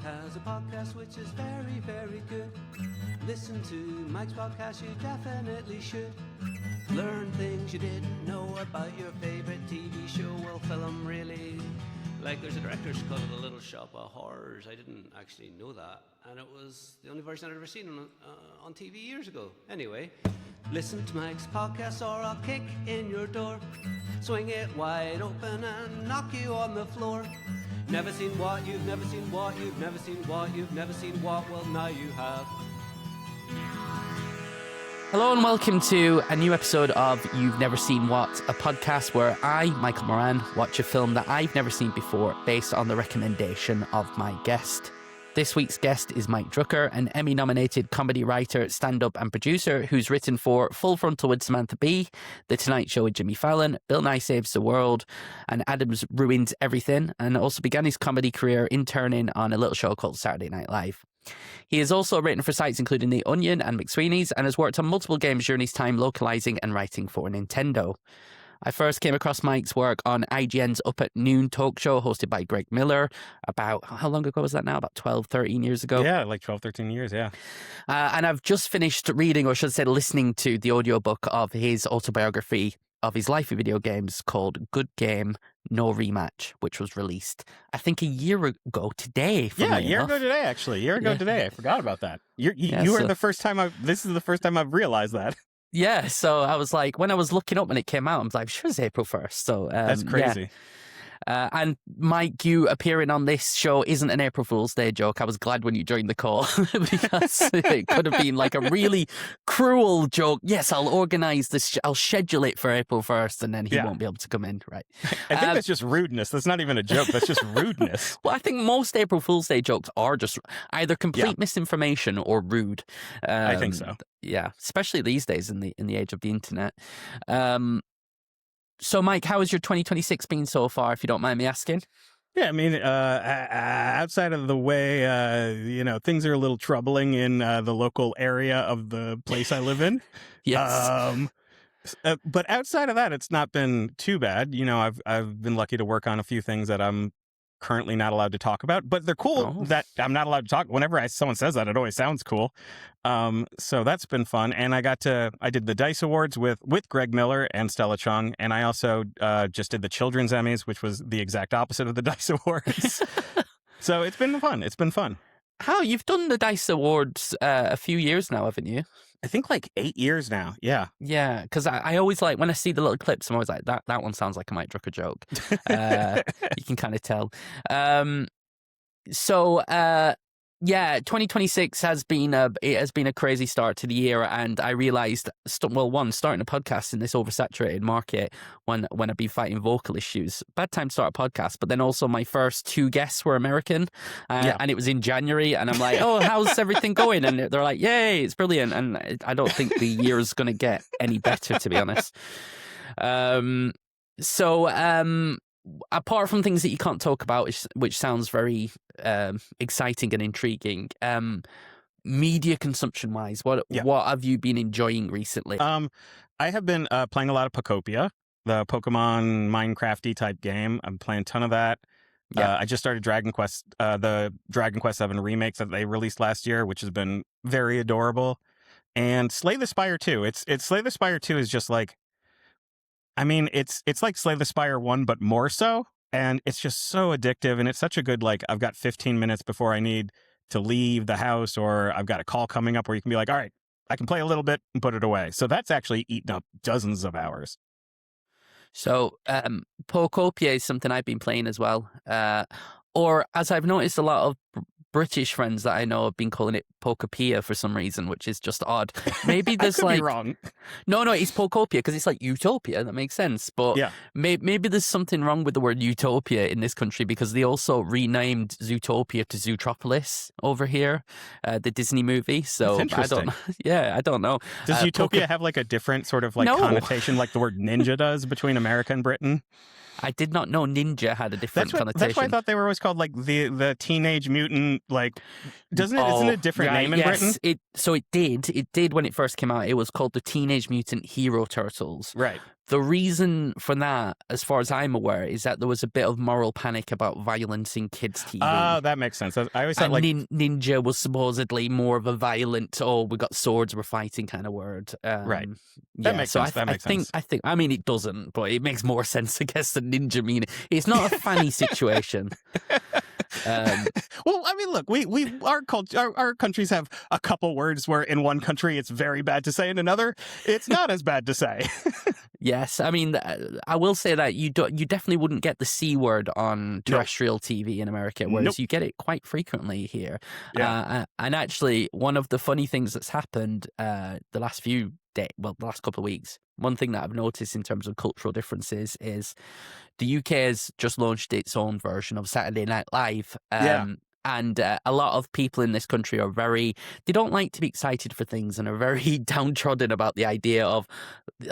has a podcast which is very, very good. Listen to Mike's podcast, you definitely should. Learn things you didn't know about your favorite TV show. Well, film really. Like, there's a director's cut of The Little Shop of Horrors. I didn't actually know that. And it was the only version I'd ever seen on TV years ago. Anyway, listen to Mike's podcast or I'll kick in your door. Swing it wide open and knock you on the floor. Never seen what, you've never seen what, you've never seen what, you've never seen what, well, now you have. Hello and welcome to a new episode of You've Never Seen What, a podcast where I, Michael Moran, watch a film that I've never seen before based on the recommendation of my guest. This week's guest is Mike Drucker, an Emmy-nominated comedy writer, stand-up and producer who's written for Full Frontal with Samantha Bee, The Tonight Show with Jimmy Fallon, Bill Nye Saves the World, and Adam's Ruins Everything, and also began his comedy career interning on a little show called Saturday Night Live. He has also written for sites including The Onion and McSweeney's and has worked on multiple games during his time localizing and writing for Nintendo. I first came across Mike's work on IGN's Up at Noon talk show hosted by Greg Miller about, how long ago was that now? About 12, 13 years ago? Yeah, like 12, 13 years, yeah. And I've just finished reading, or should I say listening to the audiobook of his autobiography of his life in video games called Good Game, No Rematch, which was released, I think, a year ago today. Yeah, a year ago today, actually. A year ago today. I forgot about that. You were the first time this is the first time I've realized that. Yeah, so I was like, when I was looking up when it came out, I was like, sure, it's April 1st. So that's crazy. Yeah. And Mike, you appearing on this show isn't an April Fool's Day joke. I was glad when you joined the call because it could have been like a really cruel joke. Yes, I'll organise this. I'll schedule it for April 1st and then he won't be able to come in. Right. I think that's just rudeness. That's not even a joke. That's just rudeness. Well, I think most April Fool's Day jokes are just either complete misinformation or rude. I think so. Yeah, especially these days in the age of the internet. So, Mike, how has your 2026 been so far, if you don't mind me asking? Yeah, I mean, outside of the way, things are a little troubling in the local area of the place I live in. Yes. But outside of that, it's not been too bad. You know, I've been lucky to work on a few things that I'm currently not allowed to talk about, but they're cool that I'm not allowed to talk. Whenever someone says that, it always sounds cool. So that's been fun. And I did the Dice Awards with Greg Miller and Stella Chung. And I also just did the Children's Emmys, which was the exact opposite of the Dice Awards. So it's been fun. It's been fun. How? You've done the Dice Awards a few years now, haven't you? I think like 8 years now. Yeah. Yeah, because I always like, when I see the little clips, I'm always like, that one sounds like a Mike Drucker joke. You can kind of tell. Yeah, 2026 has been a crazy start to the year, and I realized, starting a podcast in this oversaturated market when I've been fighting vocal issues, bad time to start a podcast. But then also my first two guests were American, and it was in January, and I'm like, oh, how's everything going? And they're like, yay, it's brilliant. And I don't think the year's going to get any better, to be honest. Apart from things that you can't talk about, which sounds very exciting and intriguing, media consumption wise, what have you been enjoying recently? I have been playing a lot of Pokopia, the Pokemon Minecraft-y type game. I'm playing a ton of that. I just started Dragon Quest, the Dragon Quest 7 remakes that they released last year, which has been very adorable. And Slay the Spire 2. It's Slay the Spire 2 is just like, I mean, it's like Slay the Spire 1, but more so. And it's just so addictive. And it's such a good, like, I've got 15 minutes before I need to leave the house, or I've got a call coming up where you can be like, all right, I can play a little bit and put it away. So that's actually eaten up dozens of hours. So Pokopia is something I've been playing as well. Or as I've noticed, a lot of British friends that I know have been calling it Pokopia for some reason, which is just odd. Maybe there's I could be wrong. No, it's Pokopia because it's like utopia. That makes sense. But maybe there's something wrong with the word utopia in this country because they also renamed Zootopia to Zootropolis over here, the Disney movie. So I don't know. Does utopia have like a different sort of like connotation, like the word ninja does between America and Britain? I did not know ninja had a different connotation. That's why I thought they were always called like the teenage mutant, like, isn't it a different name in Britain? It did when it first came out. It was called the Teenage Mutant Hero Turtles. Right. The reason for that, as far as I'm aware, is that there was a bit of moral panic about violence in kids' TV. Oh, that makes sense. I always thought and ninja was supposedly more of a violent, oh, we got swords, we're fighting kind of word. Right. Yeah, That makes sense. That makes sense. I mean, it doesn't, but it makes more sense, I guess, than ninja meaning. It's not a funny situation. Well, I mean, look, our culture, our countries have a couple words where in one country it's very bad to say, in another it's not as bad to say. Yes, I mean, I will say that you definitely wouldn't get the C word on terrestrial TV in America, whereas you get it quite frequently here. Yeah. And actually, one of the funny things that's happened the last the last couple of weeks, one thing that I've noticed in terms of cultural differences is the UK has just launched its own version of Saturday Night Live. And a lot of people in this country are they don't like to be excited for things and are very downtrodden about the idea of, we've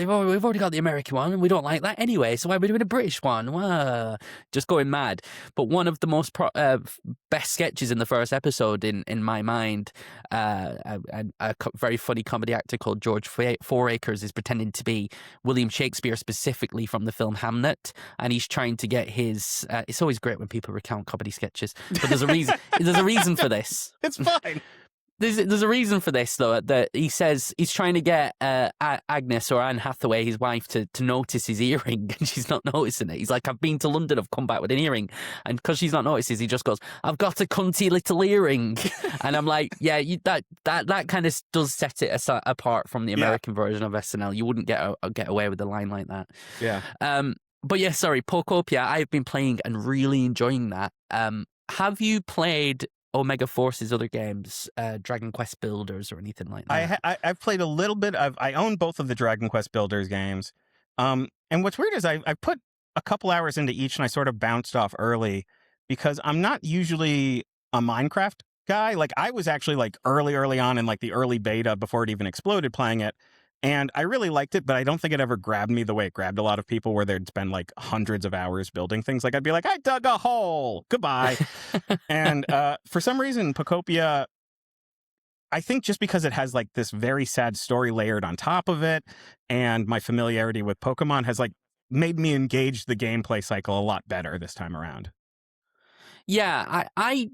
already got the American one and we don't like that anyway, so why are we doing a British one? Just going mad. But one of the most best sketches in the first episode, in my mind, a very funny comedy actor called George Fouracres is pretending to be William Shakespeare, specifically from the film Hamlet, and he's trying to get his... it's always great when people recount comedy sketches. But there's a reason. There's a reason for this. It's fine. There's a reason for this, though. That he says he's trying to get Agnes, or Anne Hathaway, his wife, to notice his earring, and she's not noticing it. He's like, "I've been to London, I've come back with an earring," and because she's not noticing, he just goes, "I've got a cunty little earring," and I'm like, "Yeah, that kind of does set it apart from the American version of SNL. You wouldn't get away with a line like that." Yeah. But yeah, sorry, Pokopia. I've been playing and really enjoying that. Have you played Omega Force's other games, Dragon Quest Builders or anything like that? I've played a little bit. I own both of the Dragon Quest Builders games. And what's weird is I put a couple hours into each and I sort of bounced off early because I'm not usually a Minecraft guy. Like I was actually like early on in like the early beta before it even exploded playing it. And I really liked it, but I don't think it ever grabbed me the way it grabbed a lot of people where they'd spend like hundreds of hours building things. Like I'd be like, I dug a hole. Goodbye. And for some reason, Pokopia, I think just because it has like this very sad story layered on top of it and my familiarity with Pokemon has like made me engage the gameplay cycle a lot better this time around. Yeah, I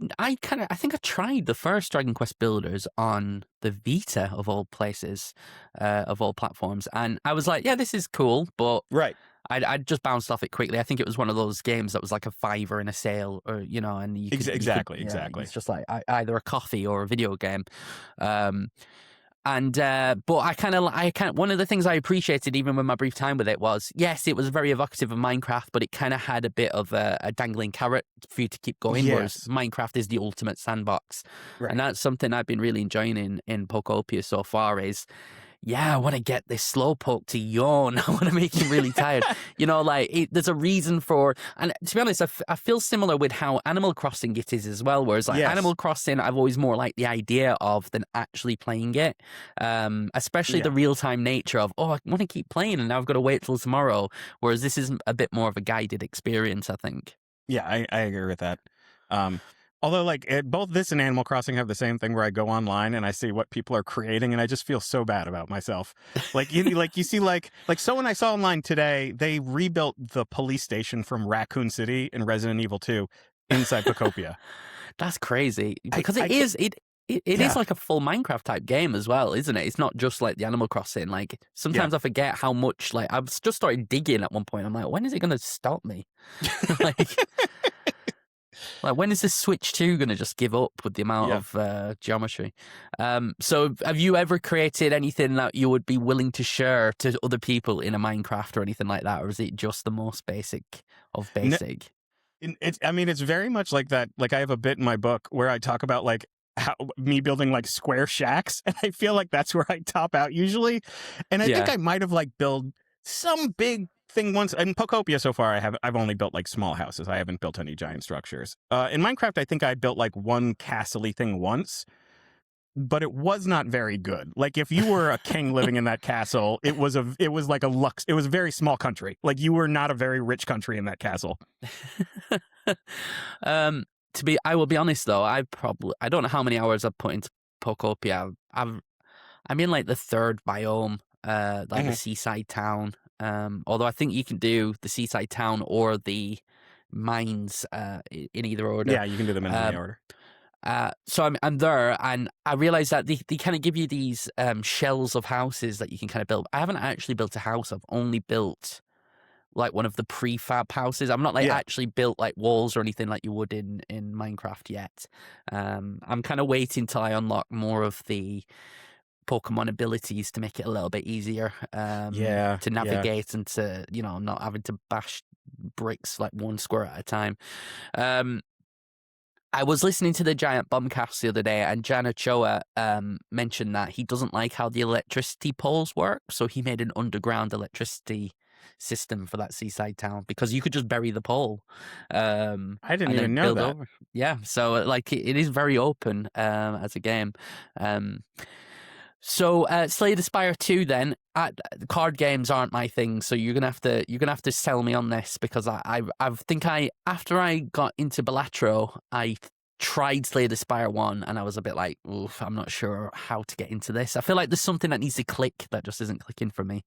think I tried the first Dragon Quest Builders on the Vita of all places, of all platforms, and I was like, yeah, this is cool, but right. I just bounced off it quickly. I think it was one of those games that was like a $5 in a sale, or and you could, exactly. It's just like either a coffee or a video game. But one of the things I appreciated even with my brief time with it was, yes, it was very evocative of Minecraft, but it kind of had a bit of a dangling carrot for you to keep going, whereas Minecraft is the ultimate sandbox. Right. And that's something I've been really enjoying in Pokopia so far is, I want to get this Slowpoke to yawn. I want to make him really tired. There's a reason for... And to be honest, I feel similar with how Animal Crossing it is as well, whereas Animal Crossing, I've always more liked the idea of than actually playing it. Especially the real-time nature of, I want to keep playing and now I've got to wait till tomorrow. Whereas this is a bit more of a guided experience, I think. Yeah, I agree with that. Although, like, both this and Animal Crossing have the same thing where I go online and I see what people are creating, and I just feel so bad about myself. Like, you see, like someone I saw online today, they rebuilt the police station from Raccoon City in Resident Evil 2 inside Pokopia. That's crazy because it is like a full Minecraft type game as well, isn't it? It's not just like the Animal Crossing. Like sometimes I forget how much. Like I've just started digging at one point. I'm like, when is it going to stop me? Like, when is this Switch 2 going to just give up with the amount of geometry? So have you ever created anything that you would be willing to share to other people in a Minecraft or anything like that? Or is it just the most basic of basic? It's very much like that. Like I have a bit in my book where I talk about like me building like square shacks. And I feel like that's where I top out usually. And I think I might have like built some big thing once. In Pokopia so far, I've only built like small houses. I haven't built any giant structures. In Minecraft, I think I built like one castle-y thing once, but it was not very good. Like if you were a king living in that castle, it was like it was a very small country. Like you were not a very rich country in that castle. I will be honest though, I don't know how many hours I've put into Pokopia. I'm in like the third biome. like the seaside town. Although I think you can do the seaside town or the mines in either order. Yeah, you can do them in any order. So I'm there, and I realized that they kind of give you these shells of houses that you can kind of build. I haven't actually built a house. I've only built like one of the prefab houses. I'm not like actually built like walls or anything like you would in Minecraft yet. I'm kind of waiting till I unlock more of the Pokemon abilities to make it a little bit easier to navigate and to, not having to bash bricks like one square at a time. I was listening to the Giant Bombcast the other day, and Jan Ochoa mentioned that he doesn't like how the electricity poles work, so he made an underground electricity system for that seaside town because you could just bury the pole. I didn't even know that. Over. Yeah, so like it is very open as a game. So Slay the Spire 2 then, card games aren't my thing, so you're gonna have to sell me on this because I think after I got into Balatro, I tried Slay the Spire 1 and I was a bit like, oof, I'm not sure how to get into this. I feel like there's something that needs to click that just isn't clicking for me.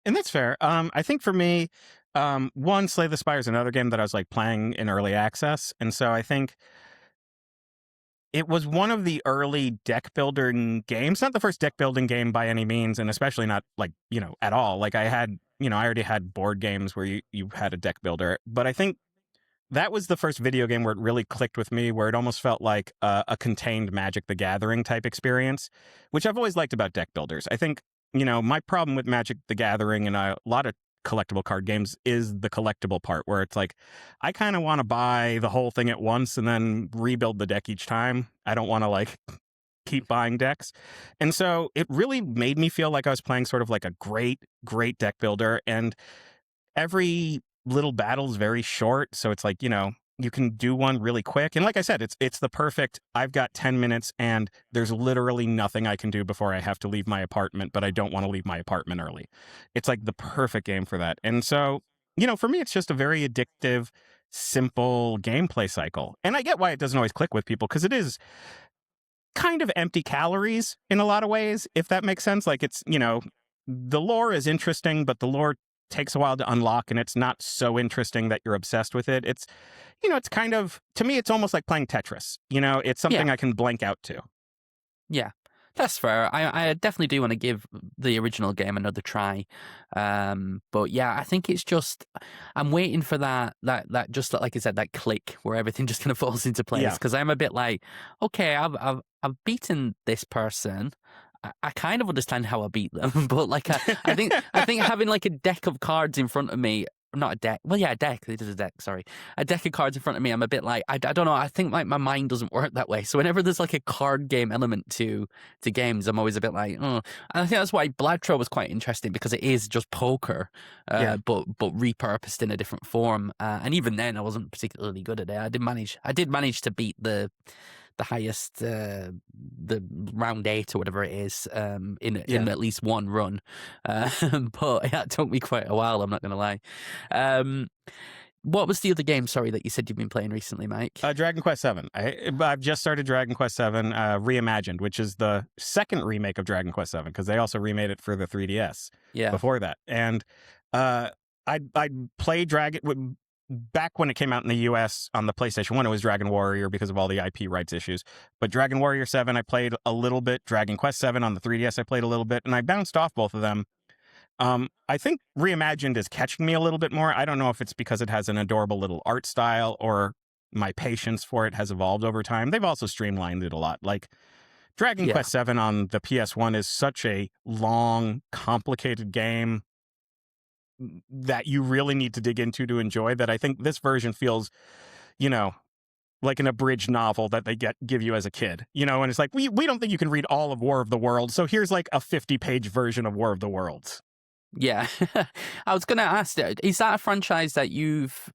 And that's fair. I think for me, one, Slay the Spire is another game that I was like playing in early access, and so I think it was one of the early deck building games. Not the first deck building game by any means, and especially not like, at all. Like I already had board games where you had a deck builder. But I think that was the first video game where it really clicked with me, where it almost felt like a contained Magic the Gathering type experience, which I've always liked about deck builders. I think, my problem with Magic the Gathering and a lot of collectible card games is the collectible part, where it's like I kind of want to buy the whole thing at once and then rebuild the deck each time. I don't want to like keep buying decks. And so it really made me feel like I was playing sort of like a great deck builder, and every little battle is very short, so it's like, you can do one really quick. And like I said, it's the perfect, I've got 10 minutes and there's literally nothing I can do before I have to leave my apartment, but I don't want to leave my apartment early. It's like the perfect game for that. And so, for me, it's just a very addictive, simple gameplay cycle. And I get why it doesn't always click with people, because it is kind of empty calories in a lot of ways, if that makes sense. Like it's, the lore is interesting, but the lore takes a while to unlock, and it's not so interesting that you're obsessed with it. It's, it's kind of, to me, it's almost like playing Tetris. It's something I can blank out to. Yeah, that's fair. I definitely do want to give the original game another try. But yeah, I think it's just, I'm waiting for that just like I said, that click where everything just kind of falls into place. Because I'm a bit like, okay, I've beaten this person. I kind of understand how I beat them, but like I think having like a deck of cards in front of me, not a deck. Well, yeah, a deck. It is a deck. Sorry, a deck of cards in front of me. I'm a bit like I don't know. I think like my mind doesn't work that way. So whenever there's like a card game element to games, I'm always a bit like, oh. And I think that's why Bladtro was quite interesting, because it is just poker, but repurposed in a different form. And even then, I wasn't particularly good at it. I did manage to beat the highest, the round 8 or whatever it is, in at least one run. But that took me quite a while, I'm not going to lie. What was the other game, sorry, that you said you've been playing recently, Mike? Dragon Quest VII. I've just started Dragon Quest VII Reimagined, which is the second remake of Dragon Quest VII, because they also remade it for the 3DS before that. And I'd play Dragon... Back when it came out in the US on the PlayStation 1, it was Dragon Warrior because of all the IP rights issues. But Dragon Warrior 7, I played a little bit. Dragon Quest 7 on the 3DS, I played a little bit. And I bounced off both of them. I think Reimagined is catching me a little bit more. I don't know if it's because it has an adorable little art style or my patience for it has evolved over time. They've also streamlined it a lot. Like Dragon Quest 7 on the PS1 is such a long, complicated game that you really need to dig into to enjoy, that I think this version feels, like an abridged novel that they give you as a kid, and it's like, we don't think you can read all of War of the Worlds, so here's like a 50-page version of War of the Worlds. Yeah. I was going to ask, is that a franchise that you've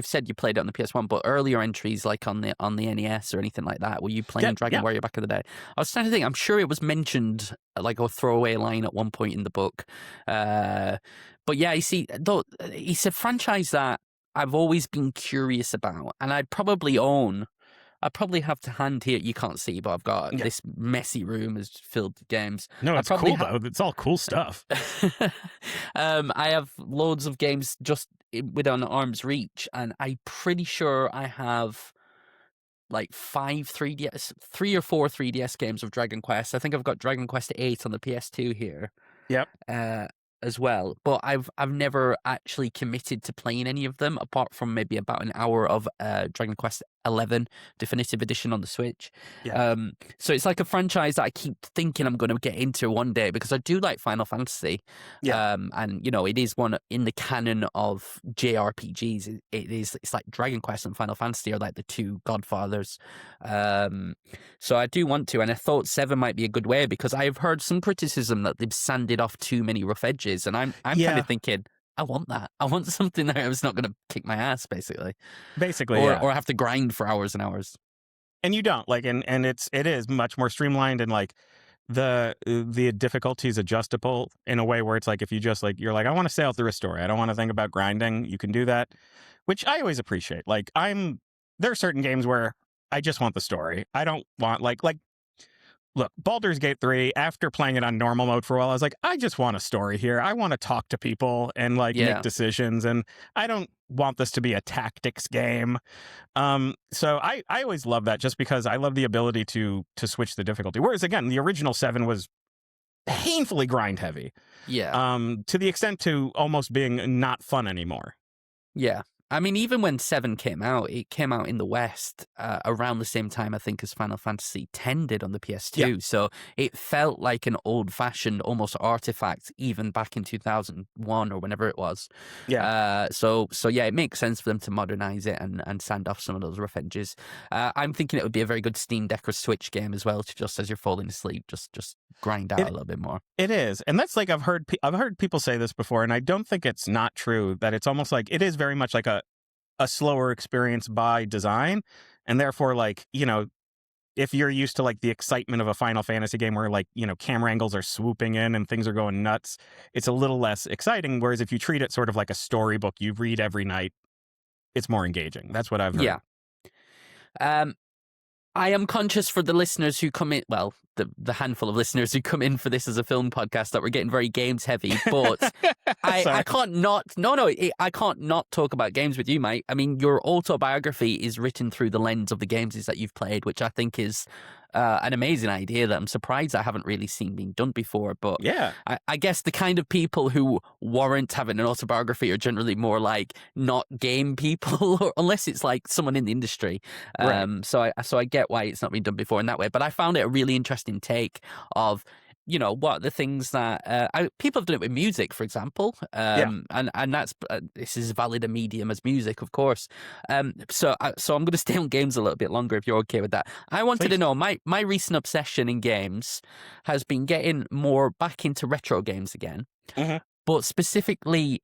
said you played it on the PS1, but earlier entries like on the NES or anything like that, were you playing Dragon Warrior back in the day? I was trying to think, I'm sure it was mentioned like a throwaway line at one point in the book. But yeah, you see, though, it's a franchise that I've always been curious about, and I'd probably own I probably have to hand here. You can't see, but I've got this messy room is filled with games. No, it's cool though. It's all cool stuff. I have loads of games just within arm's reach, and I'm pretty sure I have like 3 or 4 3DS games of Dragon Quest. I think I've got Dragon Quest 8 on the PS2 here. Yep. As well, but I've never actually committed to playing any of them apart from maybe about an hour of Dragon Quest 11 Definitive Edition on the Switch. So it's like a franchise that I keep thinking I'm going to get into one day because I do like Final Fantasy. And you know, it is one in the canon of JRPGs. It's like Dragon Quest and Final Fantasy are like the two godfathers. So I do want to, and I thought 7 might be a good way because I've heard some criticism that they've sanded off too many rough edges. And I'm kind of thinking, I want that. I want something that was not going to kick my ass, basically, or have to grind for hours and hours. And you don't like, and it is much more streamlined, and like the difficulty is adjustable in a way where it's like if you just like you're like I want to sail through a story, I don't want to think about grinding. You can do that, which I always appreciate. Like there are certain games where I just want the story. I don't want like. Look, Baldur's Gate 3, after playing it on normal mode for a while, I was like, I just want a story here. I want to talk to people and like make decisions. And I don't want this to be a tactics game. So I always love that just because I love the ability to switch the difficulty. Whereas again, the original 7 was painfully grind heavy. To the extent to almost being not fun anymore. Yeah. I mean, even when 7 came out, it came out in the West around the same time, I think, as Final Fantasy X did on the PS2. Yeah. So it felt like an old-fashioned, almost artifact, even back in 2001 or whenever it was. So yeah, it makes sense for them to modernize it and sand off some of those rough edges. I'm thinking it would be a very good Steam Deck or Switch game as well, to just as you're falling asleep, just grind out a little bit more. It is, and that's like I've heard people say this before, and I don't think it's not true. That it's almost like it is very much like a slower experience by design, and therefore, like, you know, if you're used to like the excitement of a Final Fantasy game where like, you know, camera angles are swooping in and things are going nuts, it's a little less exciting. Whereas if you treat it sort of like a storybook you read every night, it's more engaging. That's what I've heard. Yeah. I am conscious for the listeners who come in, well, the handful of listeners who come in for this as a film podcast, that we're getting very games heavy, but I can't not, I can't not talk about games with you, Mike. I mean, your autobiography is written through the lens of the games that you've played, which I think is an amazing idea that I'm surprised I haven't really seen being done before. But yeah, I guess the kind of people who warrant having an autobiography are generally more like not game people, unless it's like someone in the industry. Right. So I get why it's not been done before in that way. But I found it a really interesting take of, you know, what the things that people have done it with music, for example, and that's this is valid a medium as music, of course. So I'm going to stay on games a little bit longer if you're okay with that. I wanted to know my recent obsession in games has been getting more back into retro games again, but specifically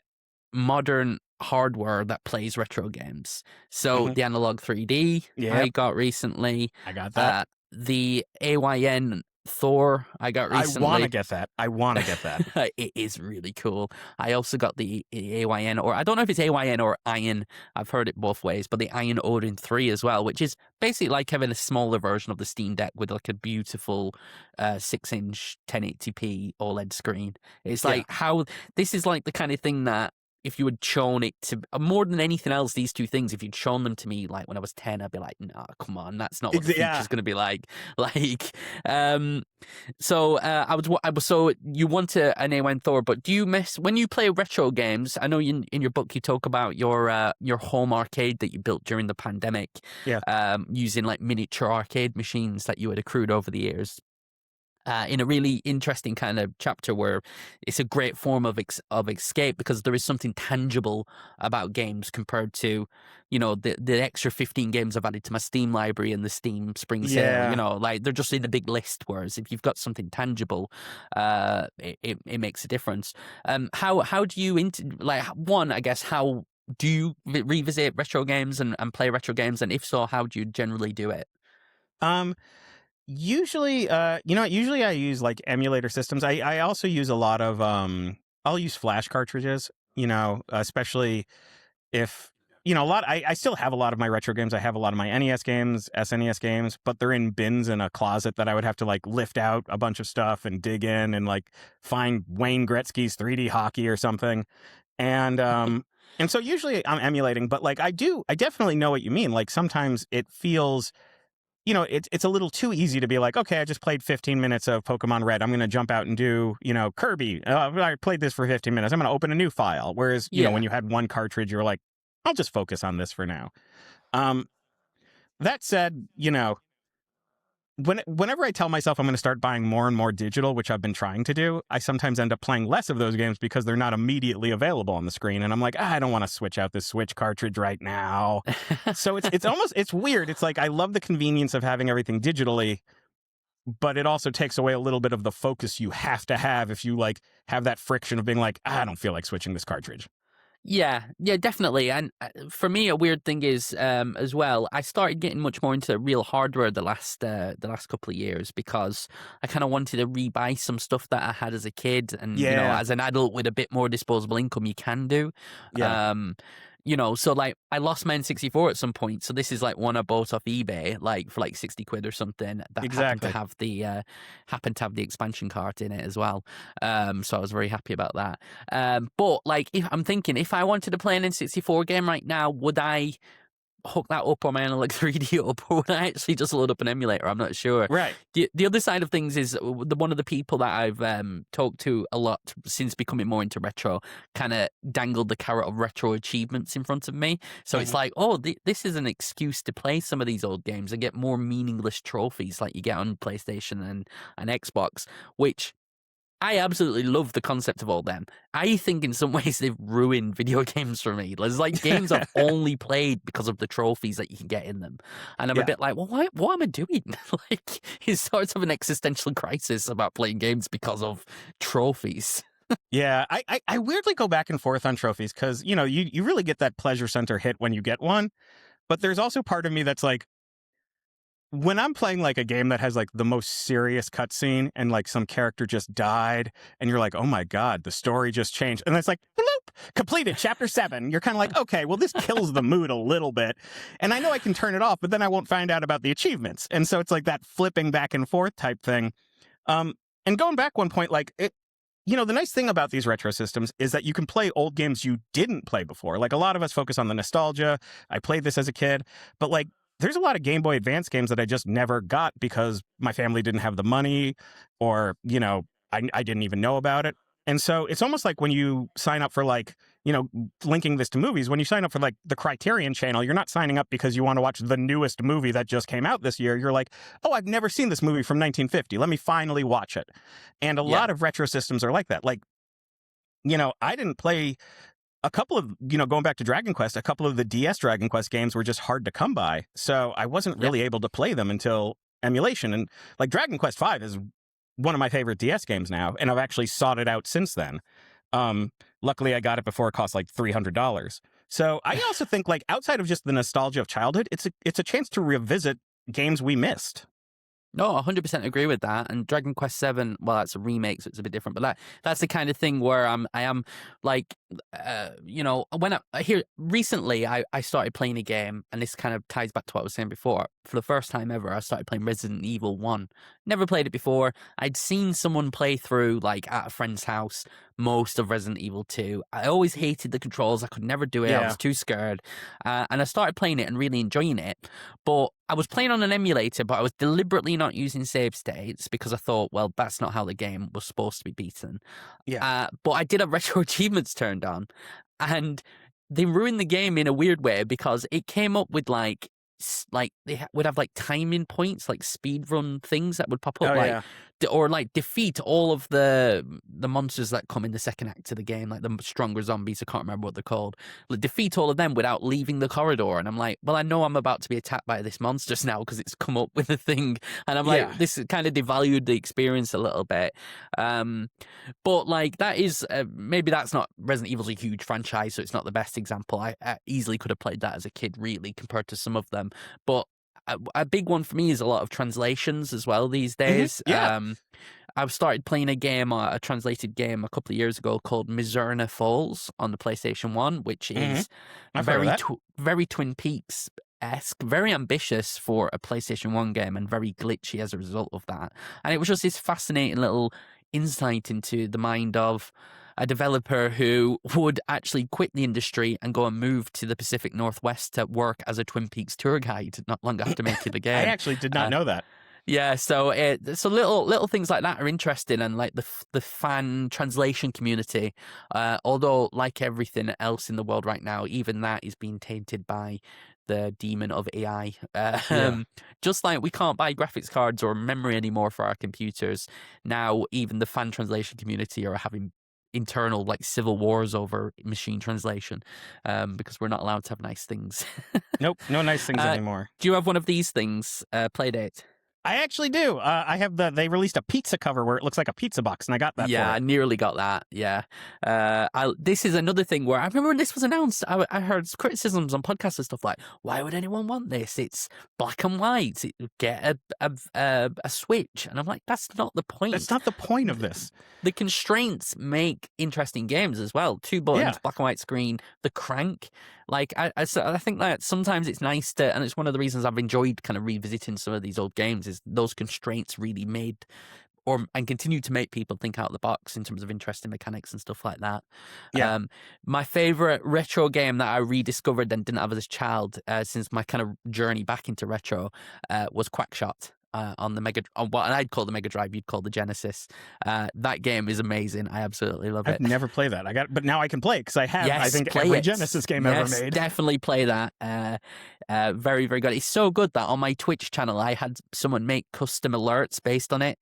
modern hardware that plays retro games. So the Analog 3D I got recently. I got that. The AYN Thor I got recently. I want to get that. It is really cool. I also got the AYN, or I don't know if it's AYN or Iron. I've heard it both ways, but the Iron Odin 3 as well, which is basically like having a smaller version of the Steam Deck with like a beautiful 6-inch 1080p OLED screen. It's like how this is like the kind of thing that if you had shown it to more than anything else, these two things, if you'd shown them to me like when I was 10, I'd be like, nah, come on, that's not what the future's going to be like. So you want an A1 Thor, but do you miss when you play retro games? I know in your book you talk about your home arcade that you built during the pandemic, using like miniature arcade machines that you had accrued over the years. In a really interesting kind of chapter where it's a great form of escape because there is something tangible about games compared to, you know, the extra 15 games I've added to my Steam library and the Steam Spring Sale. You know, like they're just in a big list. Whereas if you've got something tangible, it makes a difference. How do you I guess how do you revisit retro games and play retro games, and if so, how do you generally do it? Usually, usually I use like emulator systems. I also use a lot of, I'll use flash cartridges, you know, especially if a lot. I still have a lot of my retro games. I have a lot of my NES games, SNES games, but they're in bins in a closet that I would have to like lift out a bunch of stuff and dig in and like find Wayne Gretzky's 3D hockey or something. And so usually I'm emulating, but like I definitely know what you mean. Like sometimes it feels, it's a little too easy to be like, okay, I just played 15 minutes of Pokemon Red. I'm going to jump out and do, Kirby. I played this for 15 minutes. I'm going to open a new file. Whereas, when you had one cartridge, you were like, I'll just focus on this for now. That said, whenever I tell myself I'm going to start buying more and more digital, which I've been trying to do, I sometimes end up playing less of those games because they're not immediately available on the screen. And I'm like, I don't want to switch out this Switch cartridge right now. So it's weird. It's like I love the convenience of having everything digitally, but it also takes away a little bit of the focus you have to have if you like have that friction of being like, I don't feel like switching this cartridge. Yeah, definitely. And for me, a weird thing is as well, I started getting much more into real hardware the last couple of years because I kind of wanted to rebuy some stuff that I had as a kid, and as an adult with a bit more disposable income, you can do. Yeah. So like I lost my N64 at some point. So this is like one I bought off eBay, like for like 60 quid or something. That Exactly. happened to have the expansion cart in it as well. So I was very happy about that. But like I'm thinking, if I wanted to play an N64 game right now, would I hook that up on my analog 3D up, or would I actually just load up an emulator? I'm not sure. Right. The other side of things is one of the people that I've talked to a lot since becoming more into retro kind of dangled the carrot of retro achievements in front of me. So it's like, this is an excuse to play some of these old games and get more meaningless trophies like you get on PlayStation and Xbox, which I absolutely love the concept of all them. I think in some ways they've ruined video games for me. There's like games I've only played because of the trophies that you can get in them. And I'm a bit like, well, what am I doing? Like, it's sort of an existential crisis about playing games because of trophies. Yeah, I weirdly go back and forth on trophies because, you really get that pleasure center hit when you get one. But there's also part of me that's like, when I'm playing like a game that has like the most serious cutscene and like some character just died and you're like, oh my God, the story just changed. And it's like, bloop, completed chapter 7. You're kind of like, okay, well, this kills the mood a little bit. And I know I can turn it off, but then I won't find out about the achievements. And so it's like that flipping back and forth type thing. And going back one point, like the nice thing about these retro systems is that you can play old games you didn't play before. Like a lot of us focus on the nostalgia. I played this as a kid, but like, there's a lot of Game Boy Advance games that I just never got because my family didn't have the money or, I didn't even know about it. And so it's almost like when you sign up for like, linking this to movies, when you sign up for like the Criterion channel, you're not signing up because you want to watch the newest movie that just came out this year. You're like, oh, I've never seen this movie from 1950. Let me finally watch it. And a lot of retro systems are like that. Like, I didn't play a couple of, going back to Dragon Quest, a couple of the DS Dragon Quest games were just hard to come by. So I wasn't really able to play them until emulation. And like Dragon Quest V is one of my favorite DS games now. And I've actually sought it out since then. Luckily, I got it before it cost like $300. So I also think like outside of just the nostalgia of childhood, it's a chance to revisit games we missed. No, 100% agree with that. And Dragon Quest 7, well, that's a remake, so it's a bit different. But that's the kind of thing where I am like, when recently I started playing a game, and this kind of ties back to what I was saying before. For the first time ever, I started playing Resident Evil 1. Never played it before. I'd seen someone play through, like, at a friend's house, most of Resident Evil 2. I always hated the controls. I could never do it. Yeah. I was too scared. And I started playing it and really enjoying it. But I was playing on an emulator, but I was deliberately not using save states because I thought, well, that's not how the game was supposed to be beaten. Yeah. But I did have retro achievements turned on, and they ruined the game in a weird way because it came up with like they would have like timing points, like speed run things that would pop up, or like defeat all of the monsters that come in the second act of the game, like the stronger zombies. I can't remember what they're called. Like, defeat all of them without leaving the corridor. And I'm like, well, I know I'm about to be attacked by this monster now because it's come up with a thing. And I'm like, this kind of devalued the experience a little bit. But like that is maybe that's not Resident Evil's a huge franchise, so it's not the best example. I easily could have played that as a kid, really, compared to some of them. But a big one for me is a lot of translations as well these days. Mm-hmm. Yeah. I started playing a game, a translated game, a couple of years ago called Mizurna Falls on the PlayStation 1, which is I've heard of that. very Twin Peaks-esque, very ambitious for a PlayStation 1 game, and very glitchy as a result of that. And it was just this fascinating little insight into the mind of a developer who would actually quit the industry and go and move to the Pacific Northwest to work as a Twin Peaks tour guide not long after making the game. I actually did not know that. Yeah, so little things like that are interesting, and like the fan translation community, although like everything else in the world right now, even that is being tainted by the demon of AI. Just like we can't buy graphics cards or memory anymore for our computers, now even the fan translation community are having internal like civil wars over machine translation, because we're not allowed to have nice things. Nope, no nice things anymore. Do you have one of these things, Playdate? I actually do. I have they released a pizza cover where it looks like a pizza box, and I got that. Yeah, for it. I nearly got that. Yeah. This is another thing where I remember when this was announced, I heard criticisms on podcasts and stuff like, why would anyone want this? It's black and white. Get a Switch. And I'm like, that's not the point. That's not the point of this. The constraints make interesting games as well. 2 buttons, black and white screen, the crank. Like, I think that sometimes it's nice to, and it's one of the reasons I've enjoyed kind of revisiting some of these old games, is those constraints really made and continue to make people think out of the box in terms of interesting mechanics and stuff like that. Yeah. My favorite retro game that I rediscovered and didn't have as a child, since my kind of journey back into retro, was Quackshot. On what I'd call the Mega Drive, you'd call the Genesis. That game is amazing. I absolutely love it. I've never played that. But now I can play it because I have. Yes, I think play every it. Genesis game ever made. Definitely play that. Very, very good. It's so good that on my Twitch channel, I had someone make custom alerts based on it.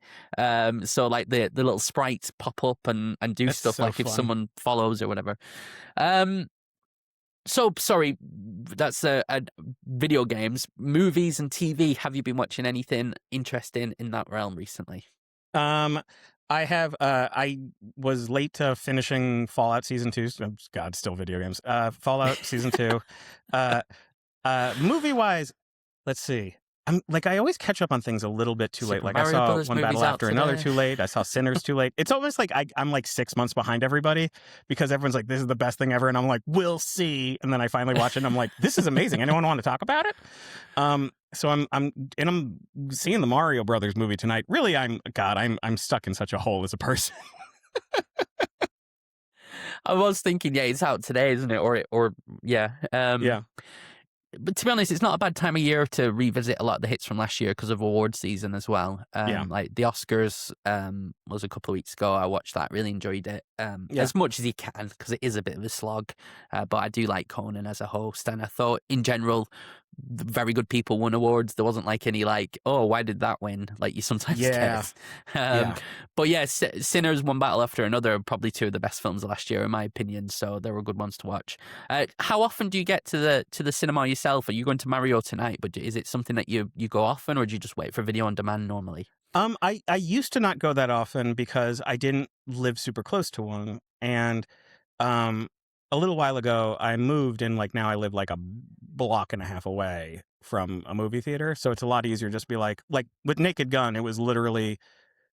So like the little sprites pop up and do That's stuff so like if fun. someone follows or whatever. So sorry, that's video games, movies, and TV. Have you been watching anything interesting in that realm recently? I have. I was late to finishing Fallout Season 2. God, still video games. Fallout Season 2. Movie wise, let's see. I always catch up on things a little bit too late. Super Like Mario I saw Brothers One Battle movie's out After Another today. too late. I saw Sinners too late. It's almost like I'm like 6 months behind everybody because everyone's like, this is the best thing ever. And I'm like, we'll see. And then I finally watch it and I'm like, this is amazing. Anyone want to talk about it? So I'm seeing the Mario Brothers movie tonight. Really, I'm stuck in such a hole as a person. I was thinking, yeah, it's out today, isn't it? Or yeah. Yeah. But to be honest, it's not a bad time of year to revisit a lot of the hits from last year because of award season as well. Like the Oscars was a couple of weeks ago. I watched that, really enjoyed it as much as you can because it is a bit of a slog. But I do like Conan as a host, and I thought in general, very good people won awards. There wasn't like any like, oh, why did that win? Like you sometimes get. But yeah, Sinners, One Battle After Another, are probably 2 of the best films of last year in my opinion. So they were good ones to watch. How often do you get to the cinema yourself? Are you going to Mario tonight? But is it something that you go often, or do you just wait for video on demand normally? I used to not go that often because I didn't live super close to one, and a little while ago I moved, and like now I live like a block and a half away from a movie theater, so it's a lot easier just be like with Naked Gun. It was literally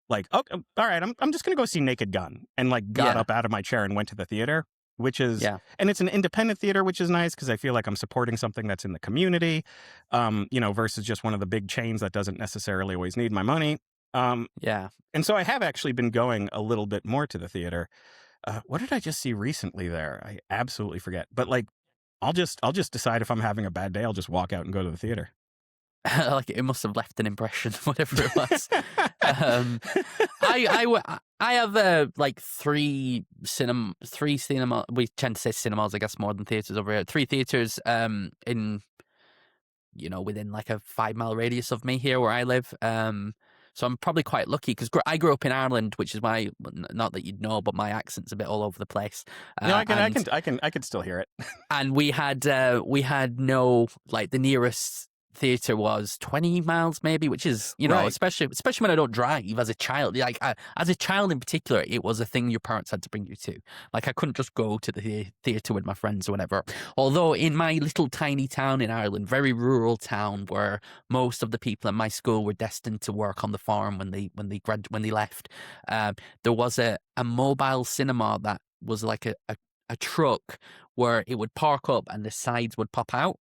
like, oh, all right, I'm just gonna go see Naked Gun, and like got up out of my chair and went to the theater, which is and it's an independent theater, which is nice because I feel like I'm supporting something that's in the community, versus just one of the big chains that doesn't necessarily always need my money. And so I have actually been going a little bit more to the theater. What did I just see recently there? I absolutely forget. But like, I'll just decide if I'm having a bad day. I'll just walk out and go to the theater. Like it must have left an impression, whatever it was. I have like three cinema. We tend to say cinemas, I guess, more than theaters over here. 3 theaters in within like a 5-mile radius of me here where I live. So I'm probably quite lucky because I grew up in Ireland, which is why, not that you'd know, but my accent's a bit all over the place. No, I can still hear it. And we had no, like the nearest theater was 20 miles maybe, which is, you know, Right. especially when I don't drive as a child. Like as a child in particular, it was a thing your parents had to bring you to. Like I couldn't just go to the theater with my friends or whatever. Although in my little tiny town in Ireland, very rural town where most of the people in my school were destined to work on the farm when they left, there was a mobile cinema that was like a truck where it would park up and the sides would pop out.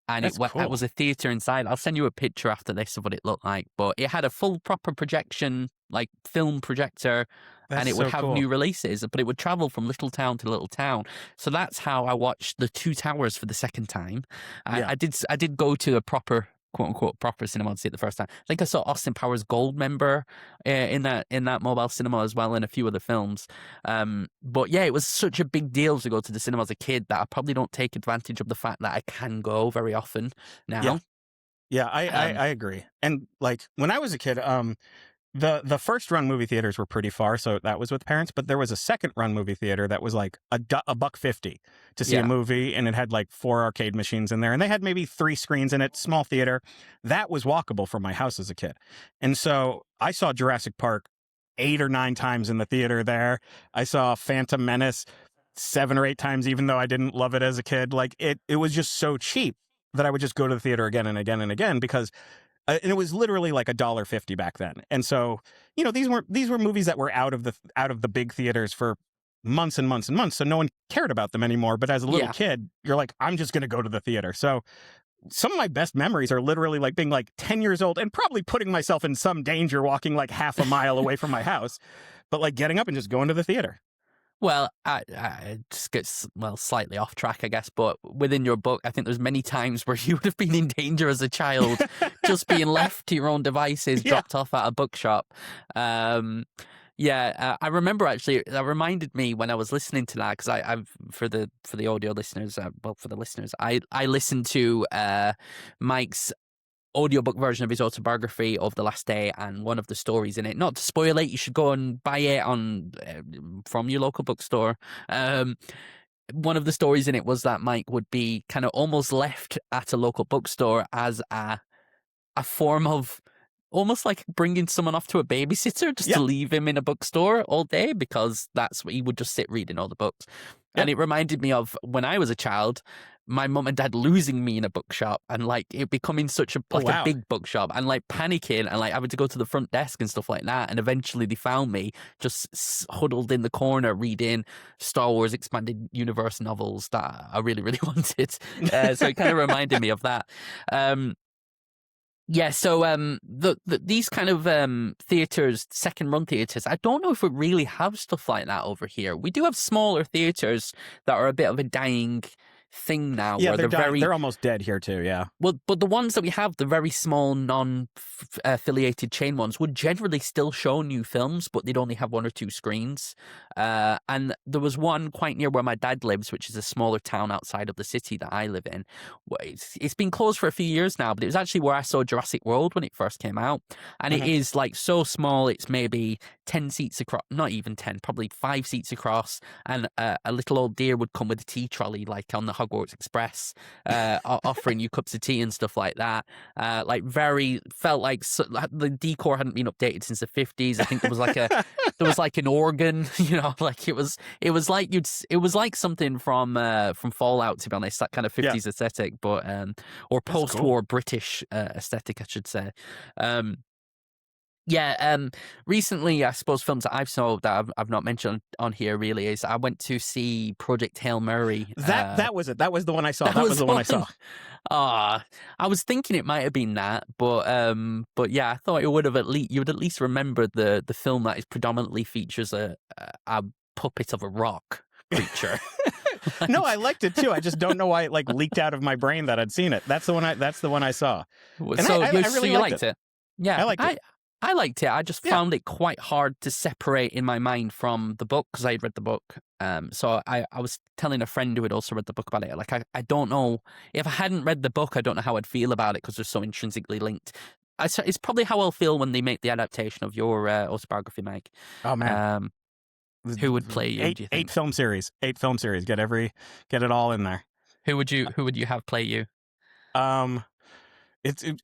And That's it cool. was a theater inside. I'll send you a picture after this of what it looked like. But it had a full proper projection, like film projector, and it would have new releases. But it would travel from little town to little town. So that's how I watched The Two Towers for the second time. Yeah. I did go to a proper, quote unquote, proper cinema to see it the first time. I think I saw Austin Powers Goldmember in that mobile cinema as well, and a few other films. But yeah, it was such a big deal to go to the cinema as a kid that I probably don't take advantage of the fact that I can go very often now. Yeah, I agree. And like when I was a kid, the first run movie theaters were pretty far, so that was with parents. But there was a second run movie theater that was like $1.50 to see a movie, and it had like 4 arcade machines in there, and they had maybe 3 screens in it, small theater. That was walkable from my house as a kid, and so I saw Jurassic Park 8 or 9 times in the theater there. I saw Phantom Menace 7 or 8 times, even though I didn't love it as a kid. Like it was just so cheap that I would just go to the theater again and again and again because. And it was literally like $1.50 back then, and so you know these were movies that were out of the big theaters for months and months and months, so no one cared about them anymore. But as a little kid, you're like, I'm just going to go to the theater. So some of my best memories are literally like being like 10 years old and probably putting myself in some danger walking like half a mile away from my house, but like getting up and just going to the theater. Well, I just get slightly off track, I guess. But within your book, I think there's many times where you would have been in danger as a child, just being left to your own devices, dropped off at a bookshop. I remember actually. That reminded me when I was listening to that because I've for the audio listeners, for the listeners, I listened to Mike's audiobook version of his autobiography of The Last Day, and one of the stories in it, not to spoil it, you should go and buy it from your local bookstore. One of the stories in it was that Mike would be kind of almost left at a local bookstore as a form of almost like bringing someone off to a babysitter just to leave him in a bookstore all day, because that's what he would just sit reading all the books. And it reminded me of when I was a child, my mum and dad losing me in a bookshop and like it becoming such a big bookshop and like panicking and like having to go to the front desk and stuff like that. And eventually they found me just huddled in the corner reading Star Wars Expanded Universe novels that I really, really wanted. So it kind of reminded me of that. These kind of theaters, second run theaters, I don't know if we really have stuff like that over here. We do have smaller theaters that are a bit of a dying thing now. Yeah, where they're almost dead here too. Yeah. Well, but the ones that we have, the very small, non-affiliated chain ones, would generally still show new films, but they'd only have 1 or 2 screens. And there was one quite near where my dad lives, which is a smaller town outside of the city that I live in. It's been closed for a few years now, but it was actually where I saw Jurassic World when it first came out. And it is like so small, it's maybe 10 seats across, not even 10, probably 5 seats across. And a little old deer would come with a tea trolley, like on the Hogwarts Express, offering you cups of tea and stuff like that. Felt like the decor hadn't been updated since the 50s. I think there was like an organ, you know, like it was like something from Fallout, to be honest, that kind of 50s aesthetic, but or post-war British aesthetic, I should say. Recently, I suppose films that I've saw that I've not mentioned on here really is I went to see Project Hail Mary. That was it. That was the one I saw. That was the one I saw. I was thinking it might have been that, but yeah, I thought it would have you would at least remember the film that is predominantly features a puppet of a rock creature. No, I liked it too. I just don't know why it like leaked out of my brain that I'd seen it. That's the one I saw. And I really liked it. Yeah, I liked it. I liked it. I just found it quite hard to separate in my mind from the book because I had read the book. So I was telling a friend who had also read the book about it. Like, I don't know. If I hadn't read the book, I don't know how I'd feel about it because they're so intrinsically linked. It's probably how I'll feel when they make the adaptation of your autobiography, Mike. Oh, man. Who would play you, do you think? 8 film series. Get it all in there. Who would you have play you?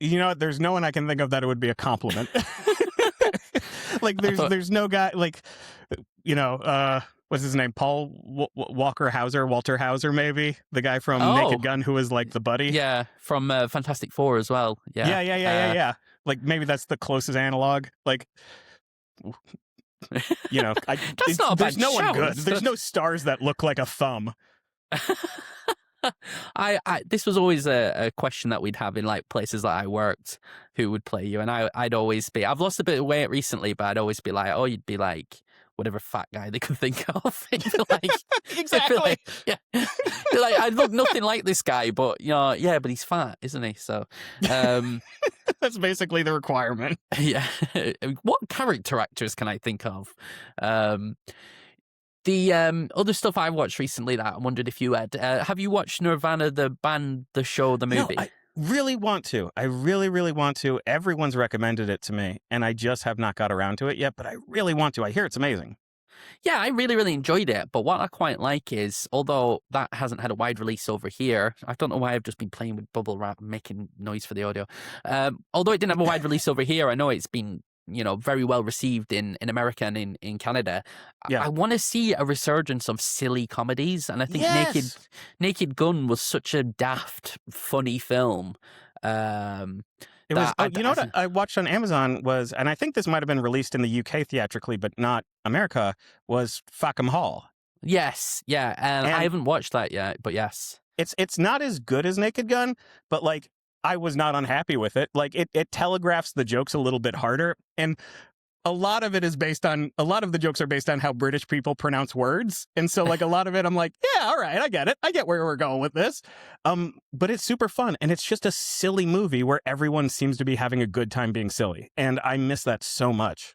you know, there's no one I can think of that it would be a compliment. Like there's no guy like, you know, what's his name? Paul Walter Hauser, maybe the guy from Naked Gun who was like the buddy. Yeah, from Fantastic Four as well. Yeah, yeah. Like maybe that's the closest analog. Like, you know, that's not a bad there's no shout. one good. There's no stars that look like a thumb. This was always a question that we'd have in like places that I worked, who would play you, and I'd always be, I've lost a bit of weight recently, but I'd always be like, oh, you'd be like whatever fat guy they could think of. Like, Exactly. Like, yeah, like I look nothing like this guy, but you know, yeah, but he's fat, isn't he? So, that's basically the requirement. Yeah. What character actors can I think of? The other stuff I watched recently that I wondered if you had. Have you watched Nirvana, the band, the show, the movie? No, I really want to. I really, really want to. Everyone's recommended it to me, and I just have not got around to it yet, but I really want to. I hear it's amazing. Yeah, I really, really enjoyed it. But what I quite like is, although that hasn't had a wide release over here, I don't know why I've just been playing with bubble wrap, making noise for the audio. Although it didn't have a wide release over here, I know it's been, you know, very well received in America and in Canada. Yeah. I want to see a resurgence of silly comedies, and I think Naked Gun was such a daft, funny film. It was, you know what I watched on Amazon was, and I think this might have been released in the UK theatrically, but not America, was Fackham Hall. Yes, yeah, and I haven't watched that yet, but yes. It's not as good as Naked Gun, but like I was not unhappy with it. Like it telegraphs the jokes a little bit harder, and a lot of the jokes are based on how British people pronounce words. And so like a lot of it, I'm like, yeah, all right, I get it. I get where we're going with this. But it's super fun. And it's just a silly movie where everyone seems to be having a good time being silly. And I miss that so much.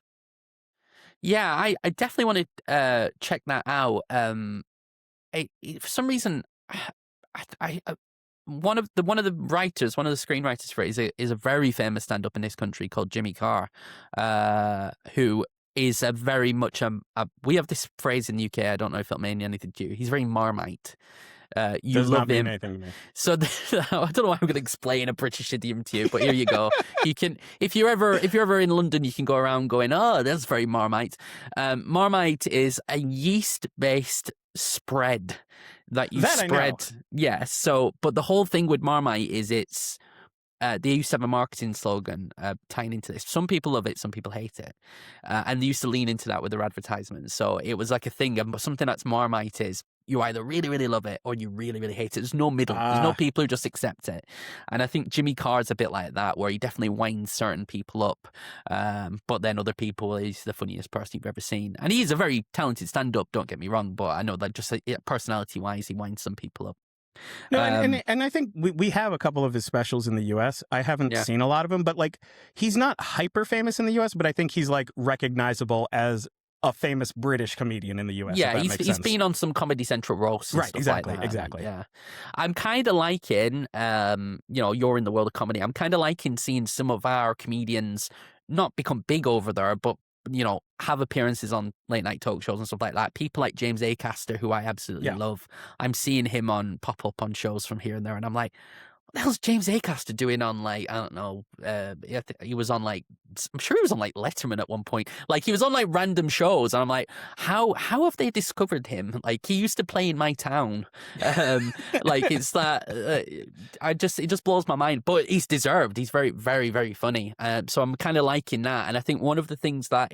Yeah, I definitely want to check that out. For some reason, one of the screenwriters for it is a very famous stand-up in this country called Jimmy Carr, who is a very much we have this phrase in the UK. I don't know if it'll mean anything to you. He's very Marmite. You does love not mean him. anything to me. So I don't know how I'm going to explain a British idiom to you, but here you go. You can, if you're ever in London, you can go around going, "Oh, that's very Marmite." Marmite is a yeast-based spread that you spread. I know. Yeah. So, but the whole thing with Marmite is it's. They used to have a marketing slogan tying into this. Some people love it, some people hate it. And they used to lean into that with their advertisements. So it was like a thing. And something that's Marmite is you either really, really love it or you really, really hate it. There's no middle. There's no people who just accept it. And I think Jimmy Carr's a bit like that, where he definitely winds certain people up. But then other people, he's the funniest person you've ever seen. And he's a very talented stand-up, don't get me wrong. But I know that just personality-wise, he winds some people up. No, and I think we have a couple of his specials in the U.S. I haven't seen a lot of them, but like he's not hyper famous in the U.S., but I think he's like recognizable as a famous British comedian in the U.S. Yeah, he's been on some Comedy Central roasts and stuff exactly, like that. Exactly. Yeah, I'm kind of liking, you're in the world of comedy. I'm kind of liking seeing some of our comedians not become big over there, but have appearances on late night talk shows and stuff like that. People like James Acaster, who I absolutely love. I'm seeing him pop up on shows from here and there, and I'm like, what the hell's James Acaster doing on, like, I don't know, he was on, like, I'm sure he was on, like, Letterman at one point. Like, he was on, like, random shows, and I'm like, how have they discovered him? Like, he used to play in my town. Like, it's that, it just blows my mind. But he's deserved. He's very, very, very funny. So I'm kind of liking that. And I think one of the things that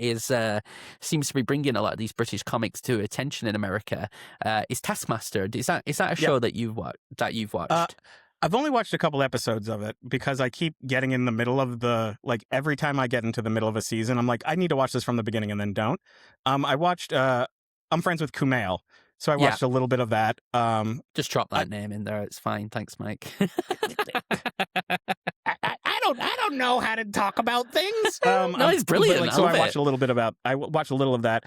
seems to be bringing a lot of these British comics to attention in America is Taskmaster. Is that a show that you've watched? I've only watched a couple episodes of it because I keep getting in the middle of every time I get into the middle of a season, I'm like, I need to watch this from the beginning and then don't. I watched, I'm friends with Kumail, so I watched a little bit of that. Just drop that name in there. It's fine. Thanks, Mike. I don't know how to talk about things. No, it's brilliant. I watched a little bit of that.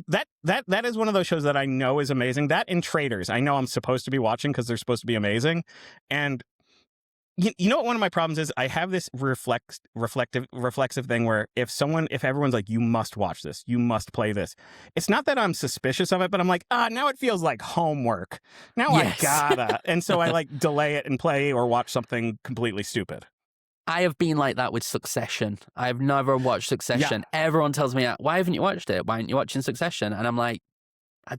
That is one of those shows that I know is amazing. That and Traitors, I know I'm supposed to be watching because they're supposed to be amazing. And you know what one of my problems is? I have this reflexive thing where if everyone's like, you must watch this, you must play this. It's not that I'm suspicious of it, but I'm like, now it feels like homework. Now I gotta. And so I like delay it and play or watch something completely stupid. I have been like that with Succession. I've never watched Succession. Everyone tells me, why haven't you watched it? Why aren't you watching Succession? And I'm like, I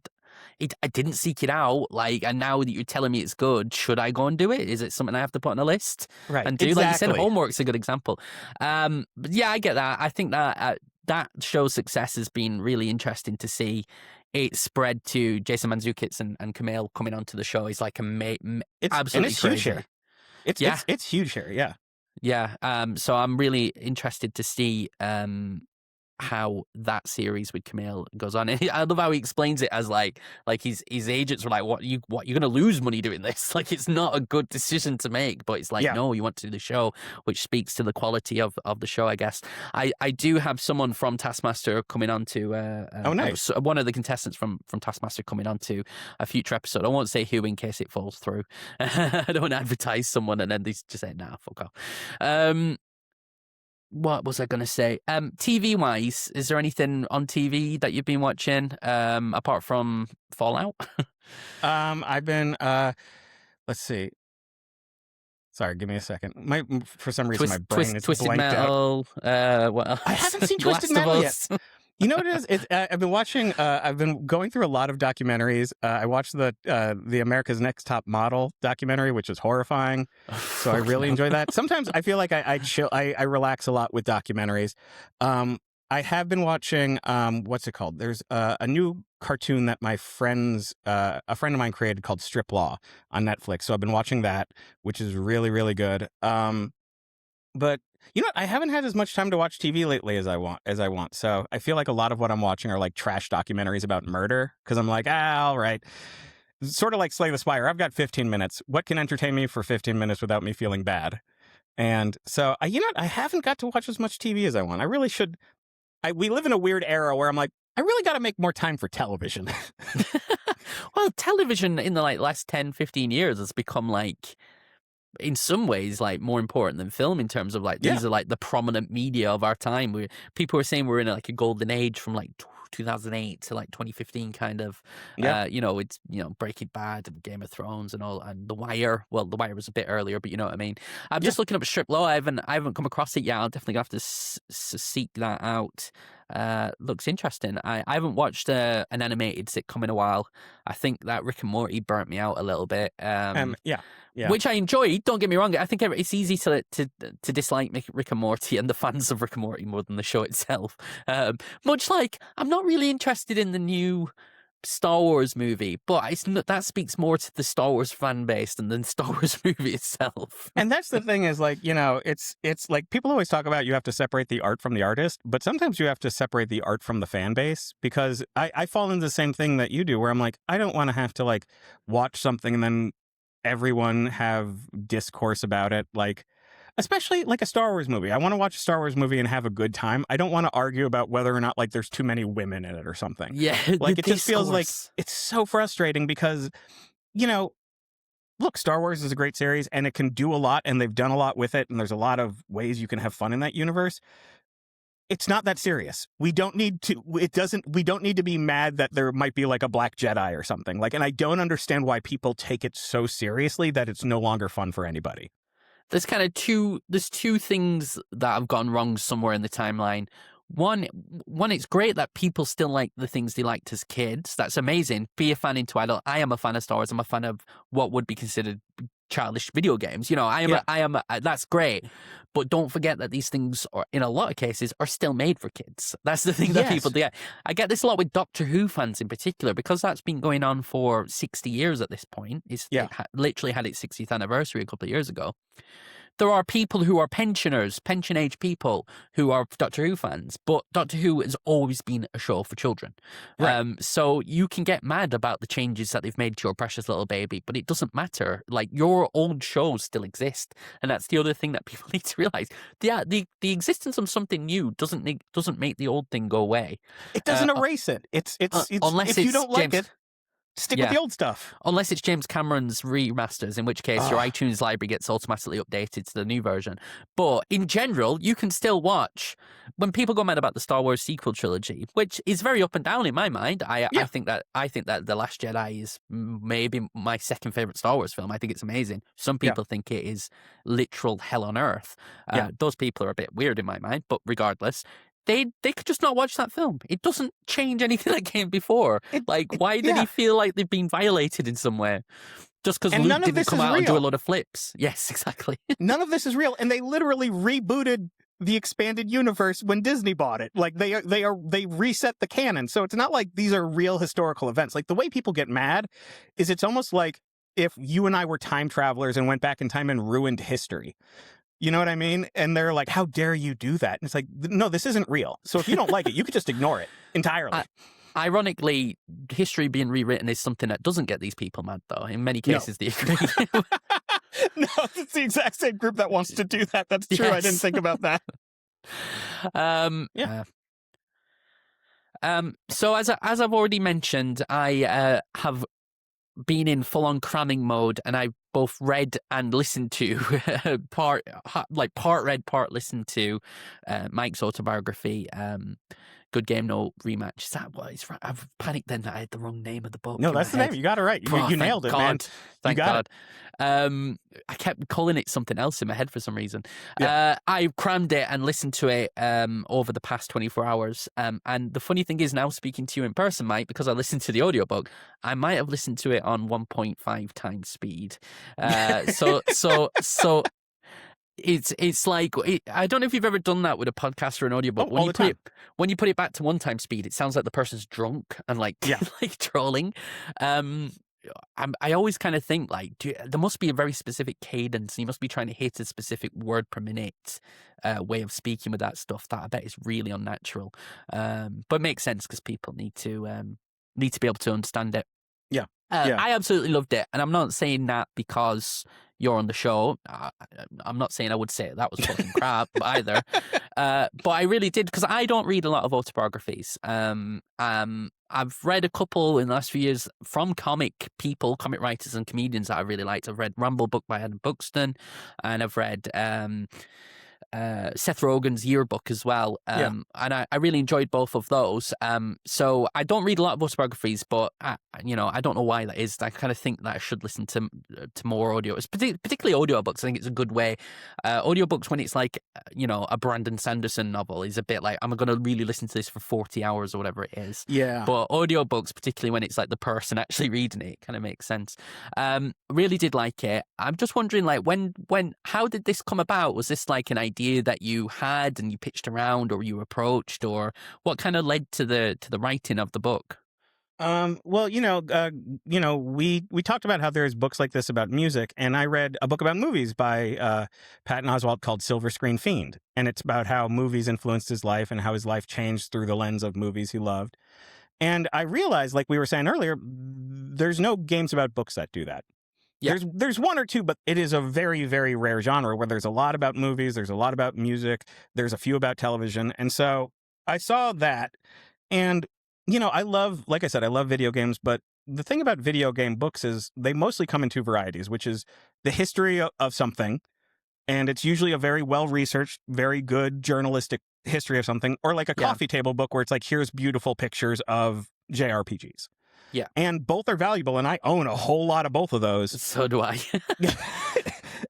didn't seek it out. Like, and now that you're telling me it's good, should I go and do it? Is it something I have to put on a list and do? Like you said, homework's a good example. But yeah, I get that. I think that that show's success has been really interesting to see. It spread to Jason Mantzoukas and Camille coming onto the show. He's like absolutely it's crazy. huge here. It's huge here. Yeah. Yeah. So I'm really interested to see how that series with Camille goes on. And I love how he explains it as like his agents were like, what you're going to lose money doing this? Like, it's not a good decision to make, but it's like, no, you want to do the show, which speaks to the quality of the show, I guess. I do have someone from Taskmaster coming on to nice. One of the contestants from Taskmaster coming on to a future episode. I won't say who in case it falls through. I don't want to advertise someone and then they just say, nah, fuck off. What was I going to say? TV wise, is there anything on TV that you've been watching apart from Fallout? I've been let's see. Sorry, give me a second. For some reason my brain is Twisted blanked Metal. What else? I haven't seen Twisted Metal yet. You know what it is? I've been watching. I've been going through a lot of documentaries. I watched the America's Next Top Model documentary, which is horrifying. So I really enjoy that. Sometimes I feel like I chill. I relax a lot with documentaries. I have been watching. What's it called? There's a new cartoon that a friend of mine created called Strip Law on Netflix. So I've been watching that, which is really, really good. But you know what? I haven't had as much time to watch TV lately as I want. So I feel like a lot of what I'm watching are like trash documentaries about murder because I'm like, all right. Sort of like Slay the Spire. I've got 15 minutes. What can entertain me for 15 minutes without me feeling bad? And so, I haven't got to watch as much TV as I want. I really should. We live in a weird era where I'm like, I really got to make more time for television. Well, television in the last 10, 15 years has become like, in some ways, like more important than film in terms of like these are like the prominent media of our time. People are saying we're in like a golden age from like 2008 to like 2015 kind of. It's Breaking Bad and Game of Thrones and all, and The Wire. Well, The Wire was a bit earlier, but you know what I mean. I'm just looking up Strip Law. I haven't come across it yet. I'll definitely have to seek that out. Looks interesting. I haven't watched an animated sitcom in a while. I think that Rick and Morty burnt me out a little bit. Which I enjoyed. Don't get me wrong. I think it's easy to dislike Rick and Morty and the fans of Rick and Morty more than the show itself. Much like I'm not really interested in the new Star Wars movie, but that speaks more to the Star Wars fan base than the Star Wars movie itself. And that's the thing is like, it's like people always talk about you have to separate the art from the artist, but sometimes you have to separate the art from the fan base because I fall into the same thing that you do where I'm like, I don't want to have to like watch something and then everyone have discourse about it. Like, especially like a Star Wars movie. I want to watch a Star Wars movie and have a good time. I don't want to argue about whether or not like there's too many women in it or something. Yeah. Like it just feels like it's so frustrating because, look, Star Wars is a great series and it can do a lot and they've done a lot with it. And there's a lot of ways you can have fun in that universe. It's not that serious. We don't need to be mad that there might be like a Black Jedi or something. Like, and I don't understand why people take it so seriously that it's no longer fun for anybody. There's two things that have gone wrong somewhere in the timeline. One, it's great that people still like the things they liked as kids. That's amazing. Be a fan into adult. I am a fan of Star Wars. I'm a fan of what would be considered childish video games. That's great. But don't forget that these things, are, in a lot of cases, are still made for kids. That's the thing that people do. I get this a lot with Doctor Who fans in particular, because that's been going on for 60 years at this point. It literally had its 60th anniversary a couple of years ago. There are people who are pensioners, pension-age people, who are Doctor Who fans, but Doctor Who has always been a show for children. Right. So you can get mad about the changes that they've made to your precious little baby, but it doesn't matter. Like, your old shows still exist, and that's the other thing that people need to realize. Yeah, the existence of something new doesn't make the old thing go away. It doesn't erase it. It's unless if you don't like it. Stick with the old stuff. Unless it's James Cameron's remasters, in which case your iTunes library gets automatically updated to the new version. But in general, you can still watch. When people go mad about the Star Wars sequel trilogy, which is very up and down in my mind, I think that The Last Jedi is maybe my second favorite Star Wars film. I think it's amazing. Some people think it is literal hell on earth. Those people are a bit weird in my mind, but regardless. They could just not watch that film. It doesn't change anything that came before. Why did he feel like they've been violated in some way? Just because Luke didn't come out and do a lot of flips. Yes, exactly. None of this is real. And they literally rebooted the expanded universe when Disney bought it. Like they reset the canon. So it's not like these are real historical events. Like the way people get mad is it's almost like if you and I were time travelers and went back in time and ruined history. You know what I mean? And they're like, how dare you do that? And it's like, no, this isn't real. So if you don't like it, you could just ignore it entirely. Ironically, history being rewritten is something that doesn't get these people mad, though. In many cases, they agree. No, it's the exact same group that wants to do that. That's true. Yes. I didn't think about that. So as I've already mentioned, I have been in full-on cramming mode, and I've both read and listened to part read, part listened to Mike's autobiography, Good Game No Rematch. Is that what it's? I've panicked then that I had the wrong name of the book. No, that's the name. You got it right. You nailed it, man. Thank God. I kept calling it something else in my head for some reason. I crammed it and listened to it over the past 24 hours. And the funny thing is, now speaking to you in person, Mike, because I listened to the audiobook, I might have listened to it on 1.5 times speed. So it's like I don't know if you've ever done that with a podcast or an audiobook. When you put it back to 1 time speed, it sounds like the person's drunk and like trolling. I always kind of think there must be a very specific cadence. You must be trying to hit a specific word per minute way of speaking with that stuff. That I bet is really unnatural. But it makes sense because people need to be able to understand it. Yeah. I absolutely loved it, and I'm not saying that because you're on the show. I'm not saying I would say that was fucking crap either. But I really did, because I don't read a lot of autobiographies. I've read a couple in the last few years from comic writers and comedians that I really liked. I've read Ramble Book by Adam Buxton, and I've read Seth Rogen's Yearbook as well. And I really enjoyed both of those. So I don't read a lot of autobiographies, but I don't know why that is. I kind of think that I should listen to more audios, particularly audiobooks. I think it's a good way. Audiobooks, when it's like, a Brandon Sanderson novel, is a bit like, I'm going to really listen to this for 40 hours or whatever it is. Yeah. But audiobooks, particularly when it's like the person actually reading it, kind of makes sense. Really did like it. I'm just wondering, how did this come about? Was this like an idea that you had and you pitched around, or you approached, or what kind of led to the writing of the book? Well, we talked about how there's books like this about music, and I read a book about movies by Patton Oswalt called Silver Screen Fiend, and it's about how movies influenced his life and how his life changed through the lens of movies he loved. And I realized, like we were saying earlier, there's no games about books that do that. Yeah. There's one or two, but it is a very, very rare genre where there's a lot about movies, there's a lot about music, there's a few about television. And so I saw that, and, I love video games, but the thing about video game books is they mostly come in two varieties, which is the history of something, and it's usually a very well-researched, very good journalistic history of something, or like a coffee table book where it's like, here's beautiful pictures of JRPGs. Yeah. And both are valuable, and I own a whole lot of both of those. So do I.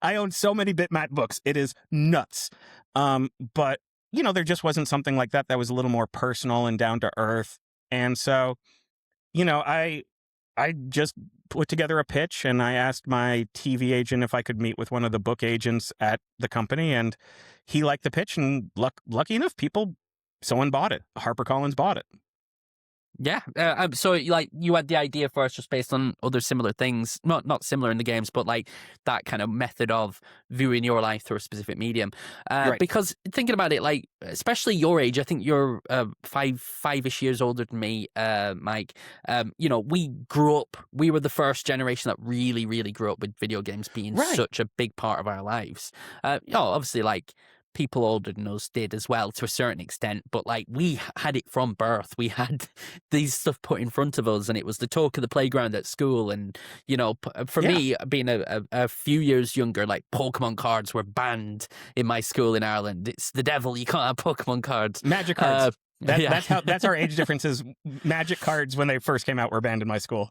I own so many Bitmap books. It is nuts. But, there just wasn't something like that was a little more personal and down to earth. And so, I just put together a pitch, and I asked my TV agent if I could meet with one of the book agents at the company, and he liked the pitch, and lucky enough, someone bought it. HarperCollins bought it. Yeah. So you had the idea first just based on other similar things, not similar in the games, but like that kind of method of viewing your life through a specific medium. Right. Because thinking about it, like, especially your age, I think you're five-ish years older than me, Mike. We grew up, we were the first generation that really, really grew up with video games being such a big part of our lives. Obviously, like, people older than us did as well to a certain extent, but like we had it from birth. We had these stuff put in front of us, and it was the talk of the playground at school. And you know, for me, being a few years younger, like Pokemon cards were banned in my school in Ireland. It's the devil. You can't have Pokemon cards. Magic cards. That's our age differences. Magic cards when they first came out were banned in my school.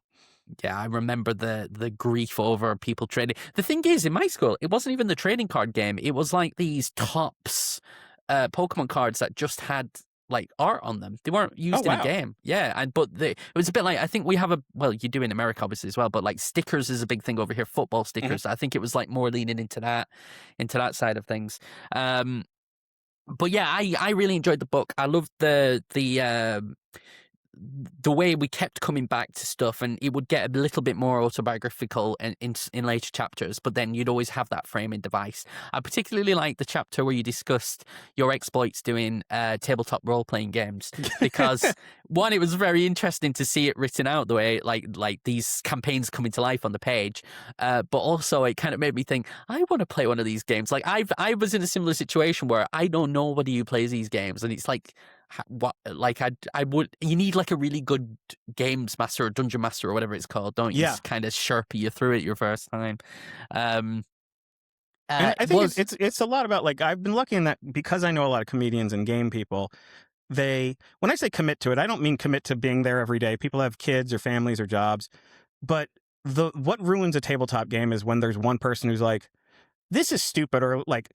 Yeah, I remember the grief over people trading. The thing is, in my school, it wasn't even the trading card game. It was like these tops Pokemon cards that just had like art on them. They weren't used in a game. Yeah, it was a bit like, I think we have you do in America obviously as well, but like stickers is a big thing over here. Football stickers. I think it was like more leaning into that side of things. But yeah, I really enjoyed the book. I loved the way we kept coming back to stuff, and it would get a little bit more autobiographical in later chapters, but then you'd always have that framing device. I particularly like the chapter where you discussed your exploits doing tabletop role-playing games, because one, it was very interesting to see it written out the way like these campaigns coming to life on the page, but also it kind of made me think, I want to play one of these games. Like I was in a similar situation where I know nobody who plays these games, and it's like, what, like I would, you need like a really good games master or dungeon master or whatever it's called, don't you? Just kind of sherpa you through it your first time. And I think it's a lot about, like, I've been lucky in that because I know a lot of comedians and game people. When I say commit to it, I don't mean commit to being there every day. People have kids or families or jobs, but what ruins a tabletop game is when there's one person who's like, this is stupid, or like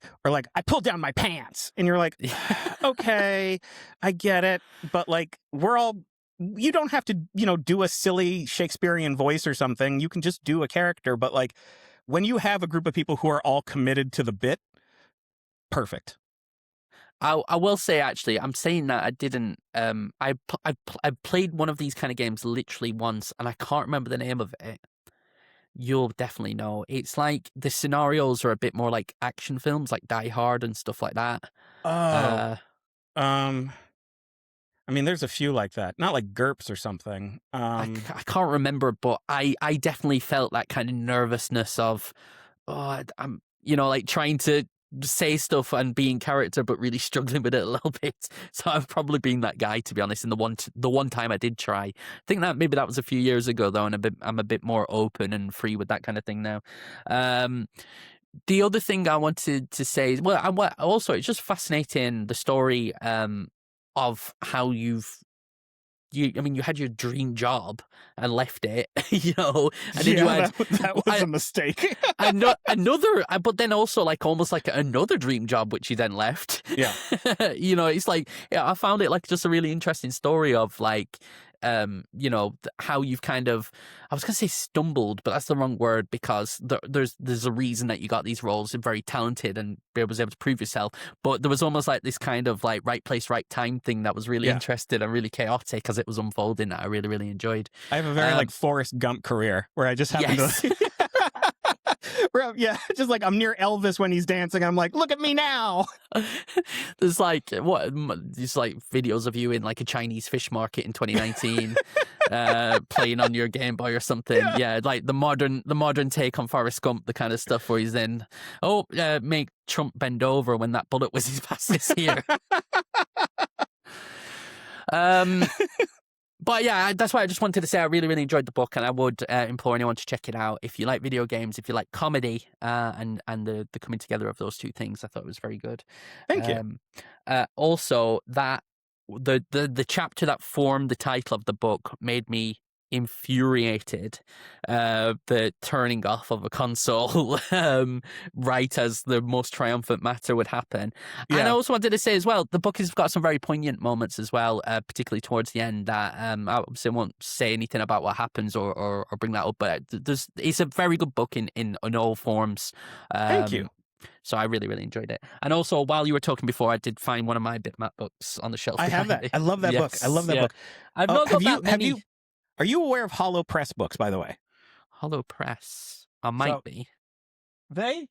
I pulled down my pants, and you're like, okay, I get it, but like you don't have to, do a silly Shakespearean voice or something. You can just do a character, but like when you have a group of people who are all committed to the bit, perfect. I will say, actually, I'm saying that I didn't. I played one of these kind of games literally once, and I can't remember the name of it. You'll definitely know. It's like the scenarios are a bit more like action films, like Die Hard and stuff like that. I mean, there's a few like that. Not like GURPS or something. I can't remember, but I definitely felt that kind of nervousness of, I'm, like trying to say stuff and be in character, but really struggling with it a little bit. So I've probably been that guy, to be honest. In the one time I did try, I think that maybe that was a few years ago though, and I'm a bit more open and free with that kind of thing now. The other thing I wanted to say is, also it's just fascinating, the story of how you had your dream job and left it, and then you had that was a mistake. another, but then also like almost like another dream job which you then left. Yeah, it's like, I found it like just a really interesting story of like, how you've kind of, I was gonna say stumbled, but that's the wrong word, because there's a reason that you got these roles and very talented and was able to prove yourself. But there was almost like this kind of like right place, right time thing that was really interesting and really chaotic as it was unfolding, that I really, really enjoyed. I have a very like Forrest Gump career where I just happen to. Yeah, just like I'm near Elvis when he's dancing. I'm like, look at me now. There's like videos of you in like a Chinese fish market in 2019, playing on your Game Boy or something. Yeah, like the modern take on Forrest Gump, the kind of stuff where he's then, make Trump bend over when that bullet whizzes past his ear. But yeah, that's why I just wanted to say I really, really enjoyed the book, and I would implore anyone to check it out. If you like video games, if you like comedy, and the coming together of those two things, I thought it was very good. Thank you. Also, that the chapter that formed the title of the book made me infuriated, the turning off of a console right as the most triumphant matter would happen. And I also wanted to say as well, the book has got some very poignant moments as well, particularly towards the end, that I obviously won't say anything about what happens or bring that up, but it's a very good book in all forms. Thank you. So I really, really enjoyed it. And also, while you were talking before, I did find one of my Bitmap books on the shelf. I have that. I love that book. I love that book. I've not got that many. Are you aware of Hollow Press books, by the way? Hollow Press? I might be. They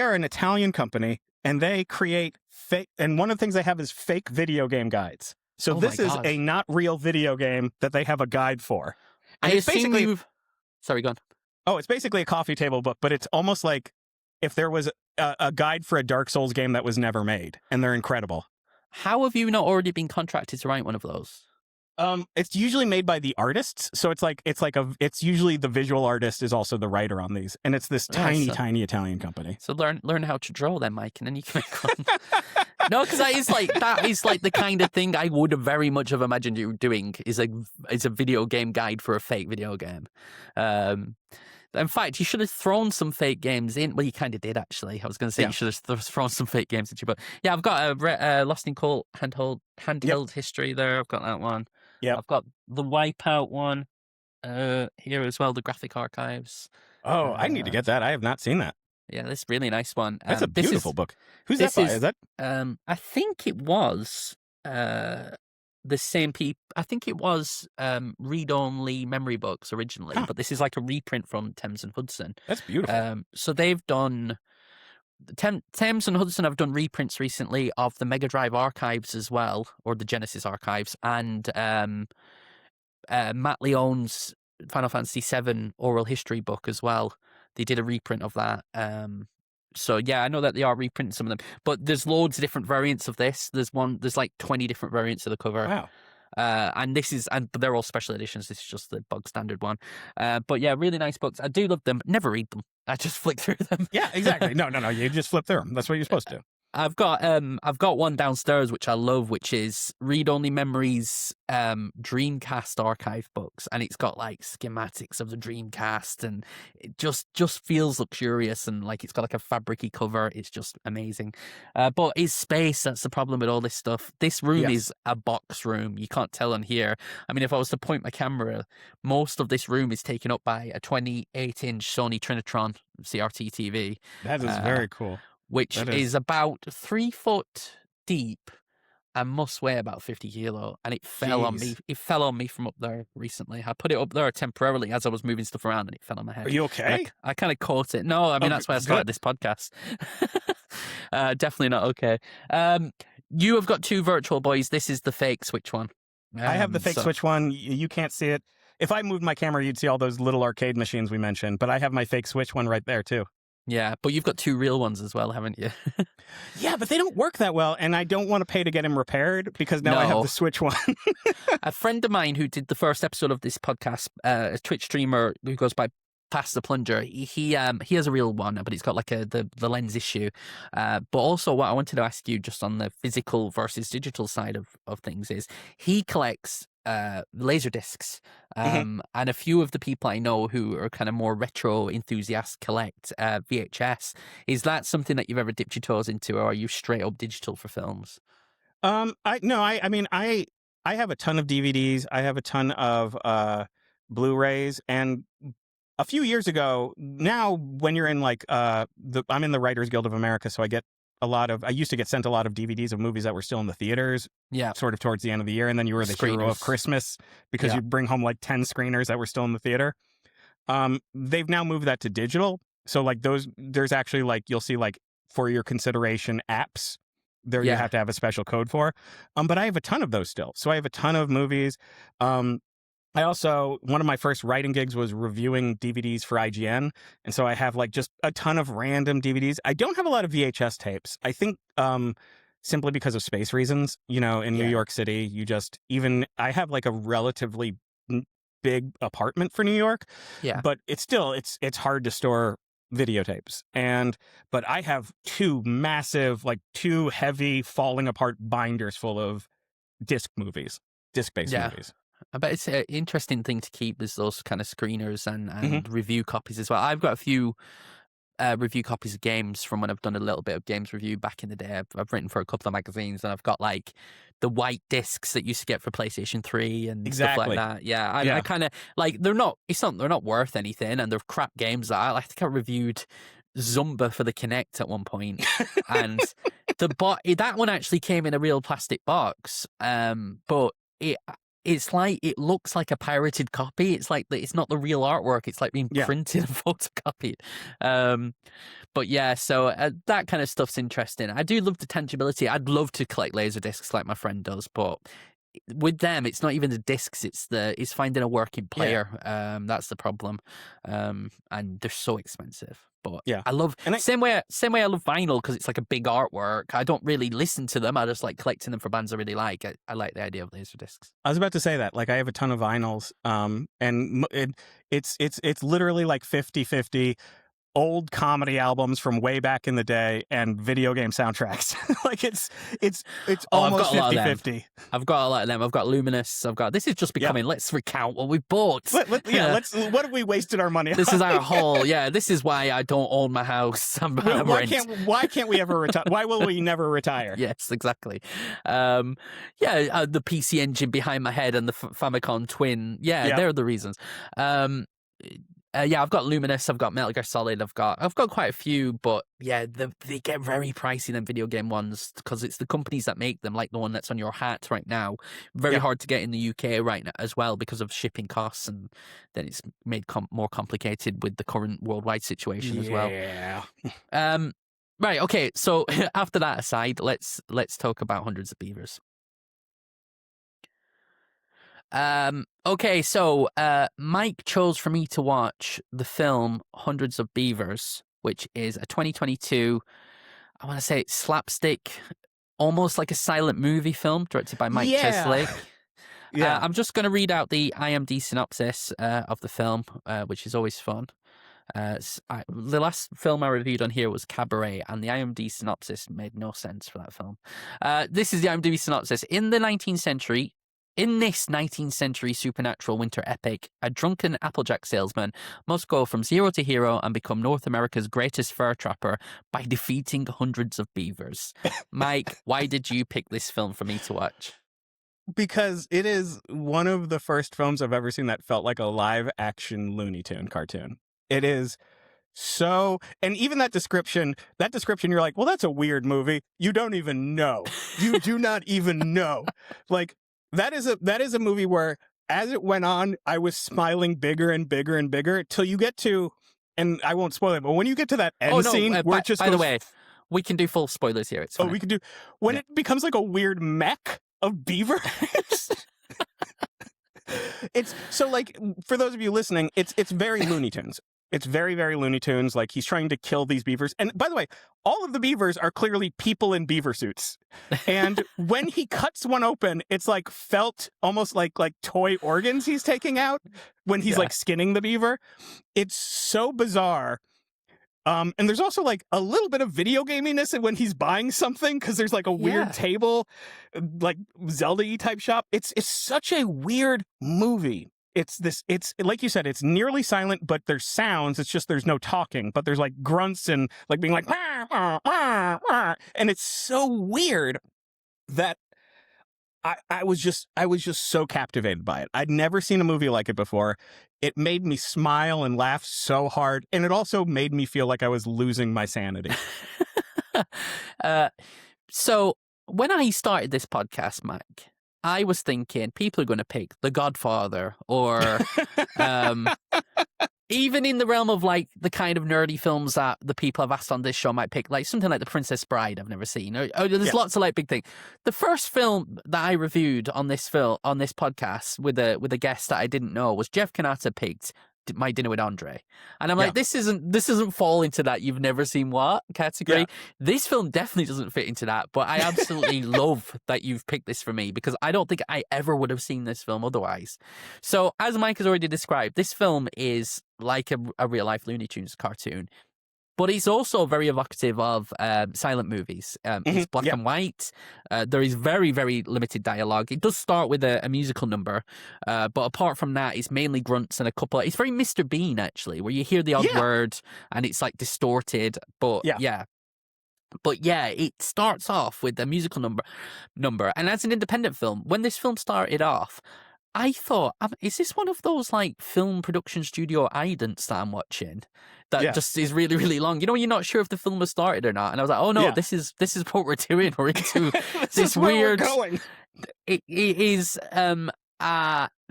are an Italian company, and they create fake, and one of the things they have is fake video game guides. So this is a not real video game that they have a guide for. And I assume Sorry, go on. Oh, it's basically a coffee table book, but it's almost like if there was a guide for a Dark Souls game that was never made, and they're incredible. How have you not already been contracted to write one of those? It's usually made by the artists, so it's usually the visual artist is also the writer on these, and it's this tiny Italian company. So learn how to draw then, Mike, and then you can make one. No, because that is like the kind of thing I would have very much have imagined you doing is a video game guide for a fake video game. In fact, you should have thrown some fake games in. Well, you kind of did, actually. I was going to say you should have thrown some fake games into you. But yeah, I've got a Lost in Colt handheld history there. I've got that one. Yeah. I've got the Wipeout one here as well, the graphic archives. Oh, I need to get that. I have not seen that. Yeah, this is a really nice one. That's a beautiful book. Who's that by? Is that? I think it was the same people. I think it was read-only memory books originally, but this is like a reprint from Thames and Hudson. That's beautiful. So they've done Thames and Hudson have done reprints recently of the Mega Drive archives as well, or the Genesis archives, and Matt Leone's Final Fantasy VII oral history book as well. They did a reprint of that. So yeah, I know that they are reprinting some of them, but there's loads of different variants of this. There's like 20 different variants of the cover. Wow. But they're all special editions. This is just the bog standard one. But yeah, really nice books. I do love them. Never read them. I just flick through them. Yeah, exactly. No. You just flip through them. That's what you're supposed to do. I've got one downstairs which I love, which is Read Only Memories Dreamcast archive books, and it's got like schematics of the Dreamcast, and it just feels luxurious, and like it's got like a fabricy cover. It's just amazing. But it's space. That's the problem with all this stuff. This room is a box room. You can't tell on here. I mean, if I was to point my camera, most of this room is taken up by a 28-inch Sony Trinitron CRT TV. That is very cool. Which is about 3 foot deep and must weigh about 50 kilo. And it fell on me. It fell on me from up there recently. I put it up there temporarily as I was moving stuff around, and it fell on my head. Are you okay? I kind of caught it. No, I mean, that's why I started this podcast. Definitely not okay. You have got two Virtual Boys. This is the fake Switch one. I have the fake Switch one. You can't see it. If I moved my camera, you'd see all those little arcade machines we mentioned. But I have my fake Switch one right there, too. Yeah, but you've got two real ones as well, haven't you? Yeah, but they don't work that well, and I don't want to pay to get them repaired because now I have the Switch one. A friend of mine who did the first episode of this podcast, a Twitch streamer who goes by Pass the Plunger, he has a real one, but he's got like the lens issue. But also what I wanted to ask you just on the physical versus digital side of things is he collects laser discs, and a few of the people I know who are kind of more retro enthusiasts collect VHS. Is that something that you've ever dipped your toes into, or are you straight up digital for films? I have a ton of DVDs. I have a ton of Blu-rays, and a few years ago, now when you're in like I'm in the Writers Guild of America, so I used to get sent a lot of DVDs of movies that were still in the theaters, sort of towards the end of the year, and then you were the hero of Christmas because you'd bring home like 10 screeners that were still in the theater. They've now moved that to digital, so like there's actually like you'll see like for your consideration apps there you have to have a special code for. But I have a ton of those still, so I have a ton of movies. I also, one of my first writing gigs was reviewing DVDs for IGN. And so I have like just a ton of random DVDs. I don't have a lot of VHS tapes. I think simply because of space reasons, in New York City, I have like a relatively big apartment for New York. Yeah. But it's hard to store videotapes. But I have two heavy falling apart binders full of disc-based movies. I bet it's an interesting thing to keep. There's those kind of screeners and review copies as well. I've got a few review copies of games from when I've done a little bit of games review back in the day. I've written for a couple of magazines, and I've got like the white discs that you used to get for PlayStation 3 and stuff like that. Yeah, I kind of like they're not worth anything, and they're crap games. I think I reviewed Zumba for the Kinect at one point, and that one actually came in a real plastic box, but it looks like a pirated copy. It's like it's not the real artwork. It's like being printed and photocopied. But yeah, so that kind of stuff's interesting. I do love the tangibility. I'd love to collect laser discs like my friend does, but with them, it's not even the discs. It's finding a working player. That's the problem, and they're so expensive. But Yeah. I love And same way I love vinyl because it's like a big artwork. I don't really listen to them. I just like collecting them for bands I really like. I like the idea of laser discs. I was about to say that. Like, I have a ton of vinyls, and it's literally like 50-50 old comedy albums from way back in the day and video game soundtracks. Like, it's almost 50-50. I've got a lot of them. I've got Luminous. This is just becoming, let's recount what we've bought. What have we wasted our money on? This is our whole, this is why I don't own my house. Why can't we ever retire? Why will we never retire? Yes, exactly. The PC Engine behind my head and the Famicom Twin. They're the reasons. I've got Luminous, I've got Metal Gear Solid, I've got quite a few, but they get very pricey, them video game ones, because it's the companies that make them, like the one that's on your hat right now. Very hard to get in the UK right now as well because of shipping costs, and then it's made more complicated with the current worldwide situation as well. Right, okay, so after that aside, let's talk about Hundreds of Beavers. Okay, so Mike chose for me to watch the film Hundreds of Beavers, which is a 2022, I want to say slapstick, almost like a silent movie film directed by Mike Chesley. I'm just going to read out the IMDb synopsis of the film, which is always fun. The last film I reviewed on here was Cabaret, and the IMDb synopsis made no sense for that film. This is the IMDb synopsis. In this 19th century supernatural winter epic, a drunken Applejack salesman must go from zero to hero and become North America's greatest fur trapper by defeating hundreds of beavers. Mike, why did you pick this film for me to watch? Because it is one of the first films I've ever seen that felt like a live-action Looney Tune cartoon. It is so, and even that description, you're like, well, that's a weird movie. You don't even know. You do not even know. Like, that is a movie where, as it went on, I was smiling bigger and bigger and bigger till you get to, and I won't spoil it, but when you get to that end scene where it just by the way, we can do full spoilers here. It's fine. we can do when it becomes like a weird mech of beavers. It's so, like, for those of you listening, it's very Looney Tunes. It's very, very Looney Tunes. Like, he's trying to kill these beavers. And by the way, all of the beavers are clearly people in beaver suits. And when he cuts one open, it's like felt, almost like toy organs he's taking out when he's like skinning the beaver. It's so bizarre. And there's also like a little bit of video gaminess when he's buying something, because there's like a weird table, like Zelda-y type shop. It's such a weird movie. It's like you said, it's nearly silent, but there's sounds. It's just there's no talking, but there's like grunts and like being like, wah, wah, wah, wah. And it's so weird that I was just so captivated by it. I'd never seen a movie like it before. It made me smile and laugh so hard, and it also made me feel like I was losing my sanity. So when I started this podcast, Mike, I was thinking people are going to pick The Godfather or even in the realm of like the kind of nerdy films that the people I've asked on this show might pick, like something like The Princess Bride I've never seen. There's lots of like big things. The first film that I reviewed on this podcast with a guest that I didn't know was Jeff Kanata picked My Dinner with Andre, and I'm like, this isn't fall into that you've never seen what category. Yeah. This film definitely doesn't fit into that, but I absolutely love that you've picked this for me, because I don't think I ever would have seen this film otherwise. So as Mike has already described, this film is like a real life Looney Tunes cartoon, but it's also very evocative of silent movies. It's black and white. There is very, very limited dialogue. It does start with a musical number, but apart from that, it's mainly grunts and a couple. It's very Mr. Bean, actually, where you hear the odd word and it's like distorted. But it starts off with a musical number. And as an independent film, when this film started off, I thought, is this one of those like film production studio idents that I'm watching that just is really, really long? You know, you're not sure if the film has started or not. And I was like, oh no, this is what we're doing. We're into this weird. It is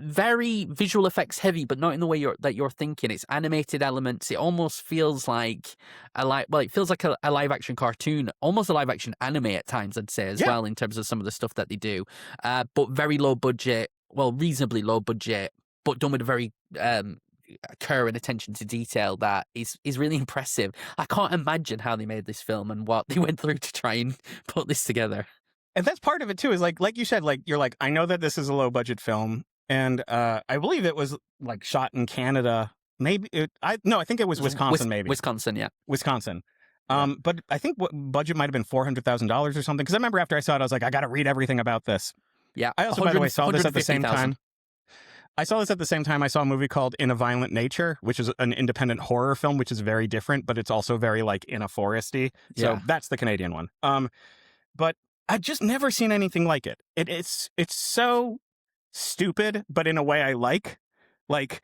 very visual effects heavy, but not in the way you're thinking. It's animated elements. It almost feels like it feels like a live action cartoon, almost a live action anime at times, I'd say as well, in terms of some of the stuff that they do. But very low budget. Well, reasonably low budget, but done with a very care and attention to detail that is really impressive. I can't imagine how they made this film and what they went through to try and put this together. And that's part of it too, is like you said, like you're like, I know that this is a low budget film, and I believe it was like shot in Canada. Maybe I think it was Wisconsin, maybe Wisconsin, yeah, Wisconsin. But I think what budget might have been $400,000 or something. Because I remember after I saw it, I was like, I got to read everything about this. Yeah. I also, by the way, saw this at the same time. I saw this at the same time. I saw a movie called In a Violent Nature, which is an independent horror film, which is very different, but it's also very like in a foresty. So that's the Canadian one. But I've just never seen anything like it. It's so stupid, but in a way I like. Like,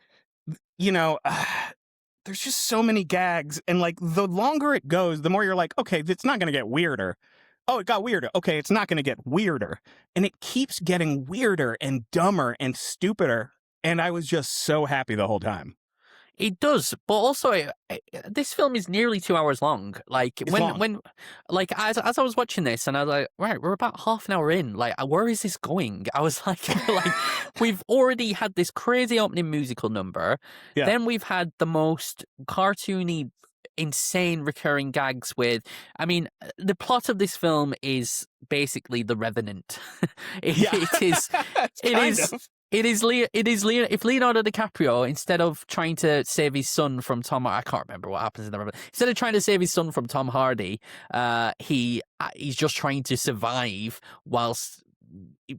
you know, there's just so many gags, and like the longer it goes, the more you're like, okay, it's not going to get weirder. Oh, it got weirder. Okay, it's not going to get weirder. And it keeps getting weirder and dumber and stupider. And I was just so happy the whole time. It does, but also this film is nearly 2 hours long. Like It's when long. like as I was watching this, and I was like, right, we're about half an hour in. Like, where is this going? I was like, we've already had this crazy opening musical number. Yeah. Then we've had the most cartoony, insane recurring gags with. I mean, the plot of this film is basically The Revenant. It is. It is. It is if Leonardo DiCaprio, instead of trying to save his son from Tom, I can't remember what happens in the Revenant. Instead of trying to save his son from Tom Hardy, he's just trying to survive whilst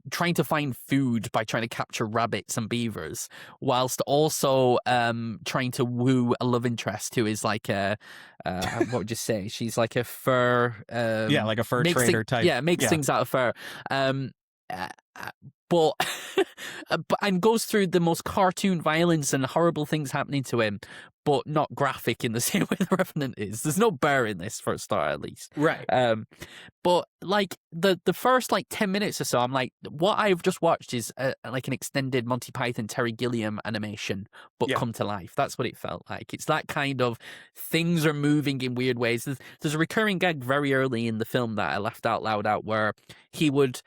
trying to find food by trying to capture rabbits and beavers, whilst also trying to woo a love interest who is like a what would you say? She's like a fur like a fur trader type. Yeah, makes things out of fur. But and goes through the most cartoon violence and horrible things happening to him, but not graphic in the same way The Revenant is. There's no bear in this, for a start, at least. Right. But like the first like 10 minutes or so, I'm like, what I've just watched is like an extended Monty Python Terry Gilliam animation, but come to life. That's what it felt like. It's that kind of things are moving in weird ways. There's a recurring gag very early in the film that I laughed out loud at, where he would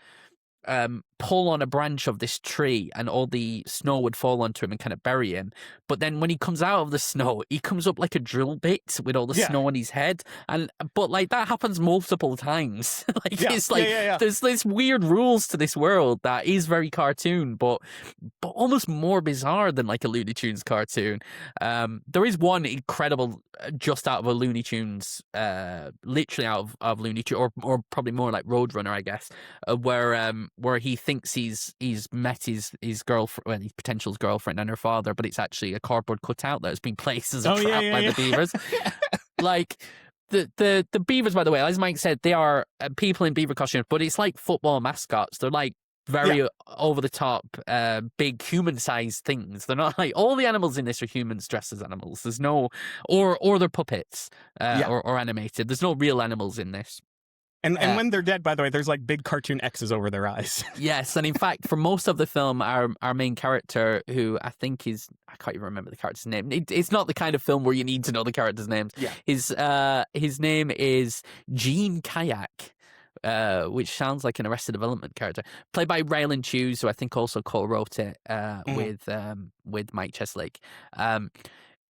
pull on a branch of this tree and all the snow would fall onto him and kind of bury him. But then when he comes out of the snow, he comes up like a drill bit with all the snow on his head. But like that happens multiple times. It's like there's this weird rules to this world that is very cartoon, but almost more bizarre than like a Looney Tunes cartoon. There is one incredible, just out of a Looney Tunes, literally out of Looney Tunes, or probably more like Roadrunner, I guess, where he thinks he's met his girlfriend, well, his potential girlfriend and her father, but it's actually a cardboard cutout that has been placed as a trap by the beavers. Like the beavers, by the way, as Mike said, they are people in beaver costumes, but it's like football mascots. They're like very over the top, big human-sized things. They're not like all the animals in this are humans dressed as animals. There's no or they're puppets or animated. There's no real animals in this. And when they're dead, by the way, there's like big cartoon X's over their eyes. Yes, and in fact, for most of the film, our main character, who I think is, I can't even remember the character's name. It's not the kind of film where you need to know the character's names. Yeah. His name is Gene Kayak, which sounds like an Arrested Development character, played by Raylan Hughes, who I think also co-wrote it with Mike Cheslake.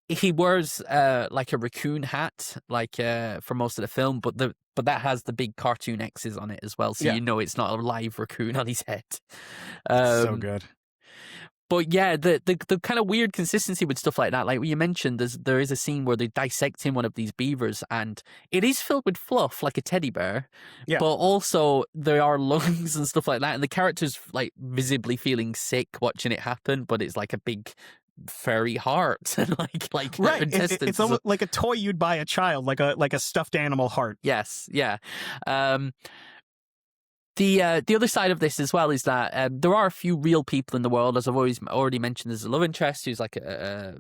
He wears like a raccoon hat, like for most of the film, but that has the big cartoon X's on it as well, so you know it's not a live raccoon on his head. So good. But yeah, the kind of weird consistency with stuff like that, like you mentioned, there is a scene where they're dissecting one of these beavers, and it is filled with fluff like a teddy bear, but also there are lungs and stuff like that, and the character's like visibly feeling sick watching it happen, but it's like a big furry heart and like right. intestines. It's almost like a toy you'd buy a child, like a stuffed animal heart. Yes, yeah. The other side of this as well is that there are a few real people in the world, as I've already mentioned. There's a love interest who's like a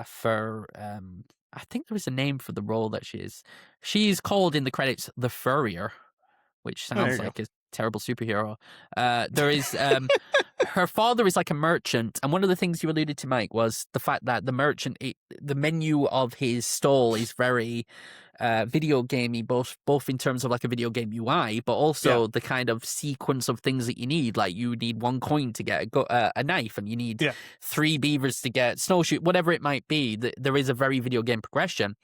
fur. I think there is a name for the role that she is. She's called in the credits the Furrier, which sounds like a terrible superhero. There is her father is like a merchant, and one of the things you alluded to, Mike, was the fact that the merchant, the menu of his stall is very video gamey, both in terms of like a video game UI, but also the kind of sequence of things that you need. Like you need 1 coin to get a knife, and you need 3 beavers to get snowshoe, whatever it might be. There is a very video game progression,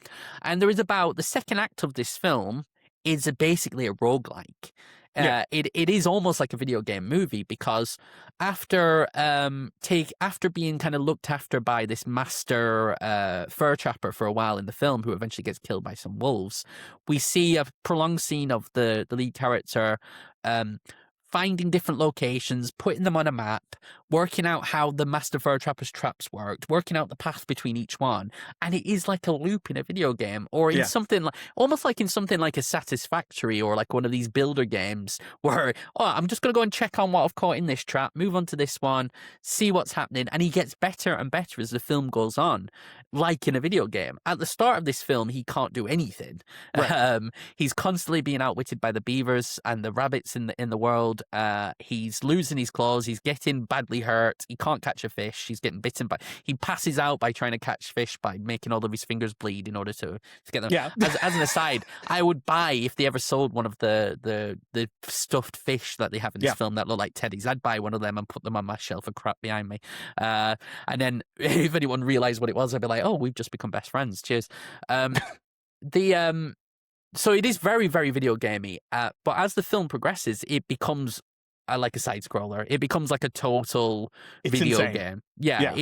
and there is about the second act of this film is basically a roguelike. It is almost like a video game movie, because after being kind of looked after by this master fur trapper for a while in the film, who eventually gets killed by some wolves, we see a prolonged scene of the lead character finding different locations, putting them on a map, working out how the master fur trapper's traps worked, working out the path between each one. And it is like a loop in a video game, or in something like, almost like in something like a Satisfactory, or like one of these builder games where, I'm just going to go and check on what I've caught in this trap, move on to this one, see what's happening. And he gets better and better as the film goes on, like in a video game. At the start of this film, he can't do anything. Right. He's constantly being outwitted by the beavers and the rabbits in the world. He's losing his claws. He's getting badly hurt. He can't catch a fish. He's getting bitten by. He passes out by trying to catch fish by making all of his fingers bleed in order to get them. Yeah. As an aside, I would buy, if they ever sold one of the stuffed fish that they have in this film that look like teddies, I'd buy one of them and put them on my shelf and crap behind me. And then if anyone realized what it was, I'd be like, oh, we've just become best friends. Cheers. So it is very, very video gamey. But as the film progresses, it becomes like a side scroller. It becomes like a total video game. Yeah,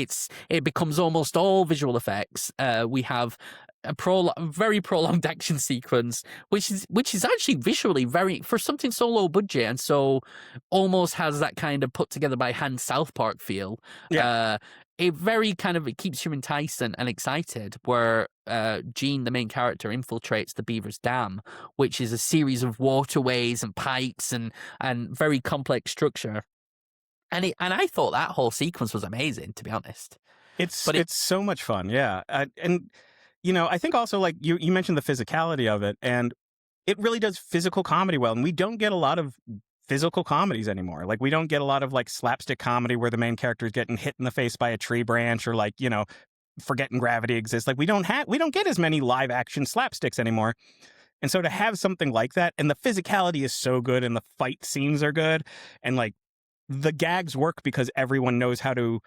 it becomes almost all visual effects. We have a very prolonged action sequence, which is actually visually very, for something so low budget and so almost has that kind of put together by hand South Park feel. It keeps you enticed and excited, where Gene, the main character, infiltrates the Beaver's Dam, which is a series of waterways and pipes and very complex structure. And I thought that whole sequence was amazing, to be honest. It's so much fun, yeah. And I think also, like you mentioned the physicality of it, and it really does physical comedy well. And we don't get a lot of physical comedies anymore. Like, we don't get a lot of like slapstick comedy where the main character is getting hit in the face by a tree branch, or like, forgetting gravity exists. Like, we don't get as many live action slapsticks anymore. And so to have something like that, and the physicality is so good, and the fight scenes are good, and like the gags work because everyone knows how to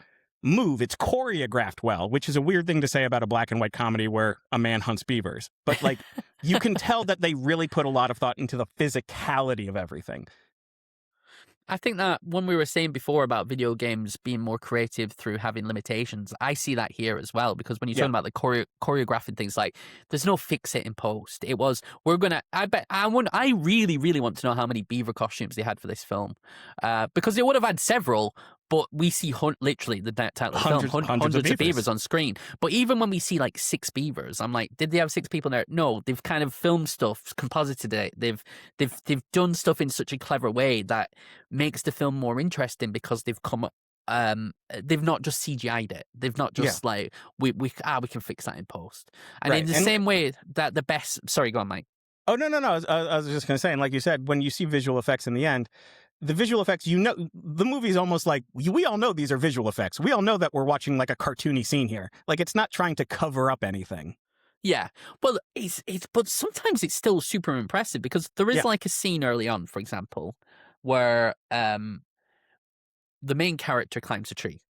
move. It's choreographed well, which is a weird thing to say about a black and white comedy where a man hunts beavers. But like, you can tell that they really put a lot of thought into the physicality of everything. I think that when we were saying before about video games being more creative through having limitations, I see that here as well, because when you're talking about the choreographing things, like, there's no fix it in post. It was, I really, really want to know how many beaver costumes they had for this film, because they would have had several. But we see literally the title of the film, hundreds of beavers on screen. But even when we see like 6 beavers, I'm like, did they have 6 people there? No, they've kind of filmed stuff, composited it. They've done stuff in such a clever way that makes the film more interesting, because they've come. They've not just CGI'd it. They've not just like we can fix that in post. And in the same way that the best. Sorry, go on, Mike. Oh no! I was just going to say, and like you said, when you see visual effects in the end. The visual effects, the movie's almost like, we all know these are visual effects. We all know that we're watching like a cartoony scene here. Like, it's not trying to cover up anything. Yeah. Well, but sometimes it's still super impressive, because there is like a scene early on, for example, where the main character climbs a tree.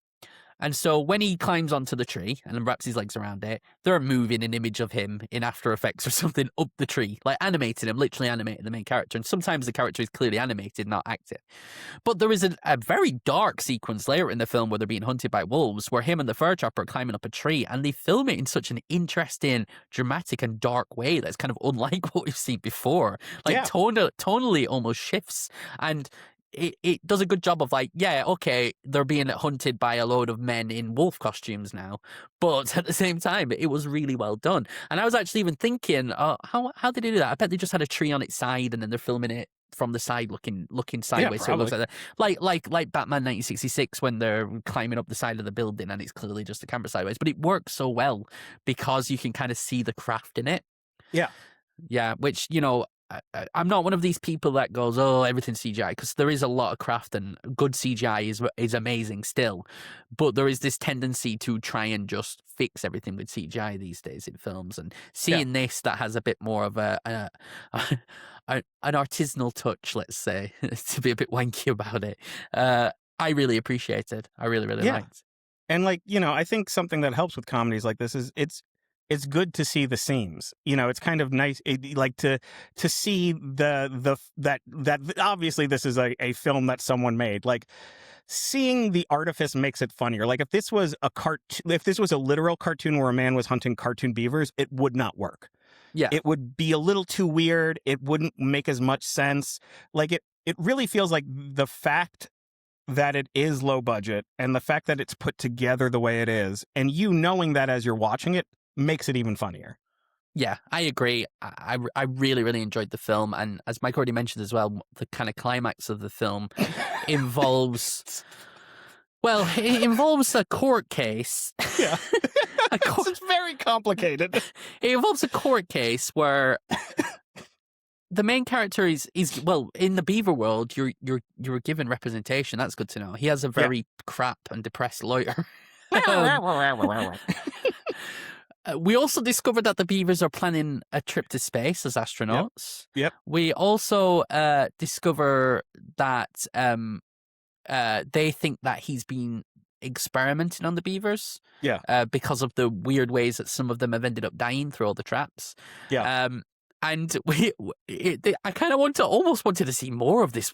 And so when he climbs onto the tree and wraps his legs around it, they're moving an image of him in After Effects or something up the tree, like animating him, literally animating the main character. And sometimes the character is clearly animated, not active. But there is a very dark sequence later in the film where they're being hunted by wolves, where him and the fur trapper are climbing up a tree, and they film it in such an interesting, dramatic and dark way that's kind of unlike what we've seen before. Like, tonally almost shifts. And it does a good job of like, they're being hunted by a load of men in wolf costumes now, but at the same time, it was really well done. And I was actually even thinking, how did they do that? I bet they just had a tree on its side, and then they're filming it from the side, looking sideways, so it looks like that. Like Batman 1966 when they're climbing up the side of the building, and it's clearly just the camera sideways. But it works so well because you can kind of see the craft in it. Yeah. Yeah, which, I'm not one of these people that goes, oh, everything's CGI, because there is a lot of craft, and good CGI is amazing still. But there is this tendency to try and just fix everything with CGI these days in films. And seeing this that has a bit more of an artisanal touch, let's say, to be a bit wanky about it, I really appreciated. I really, really liked. And like, I think something that helps with comedies like this is it's good to see the seams. It's kind of nice, like to see that obviously this is a film that someone made. Like seeing the artifice makes it funnier. Like if this was a literal cartoon where a man was hunting cartoon beavers, it would not work. Yeah, it would be a little too weird. It wouldn't make as much sense. Like it really feels like the fact that it is low budget and the fact that it's put together the way it is, and knowing that as you're watching it, makes it even funnier. Yeah, I agree. I really, really enjoyed the film. And as Mike already mentioned as well, the kind of climax of the film involves... Well, it involves a court case. Yeah. It's very complicated. It involves a court case where the main character is well, in the beaver world, you're given representation. That's good to know. He has a very crap and depressed lawyer. We also discovered that the beavers are planning a trip to space as astronauts. Yep. We also discover that they think that he's been experimenting on the beavers. Yeah. Because of the weird ways that some of them have ended up dying through all the traps. Yeah. And I kind of almost wanted to see more of this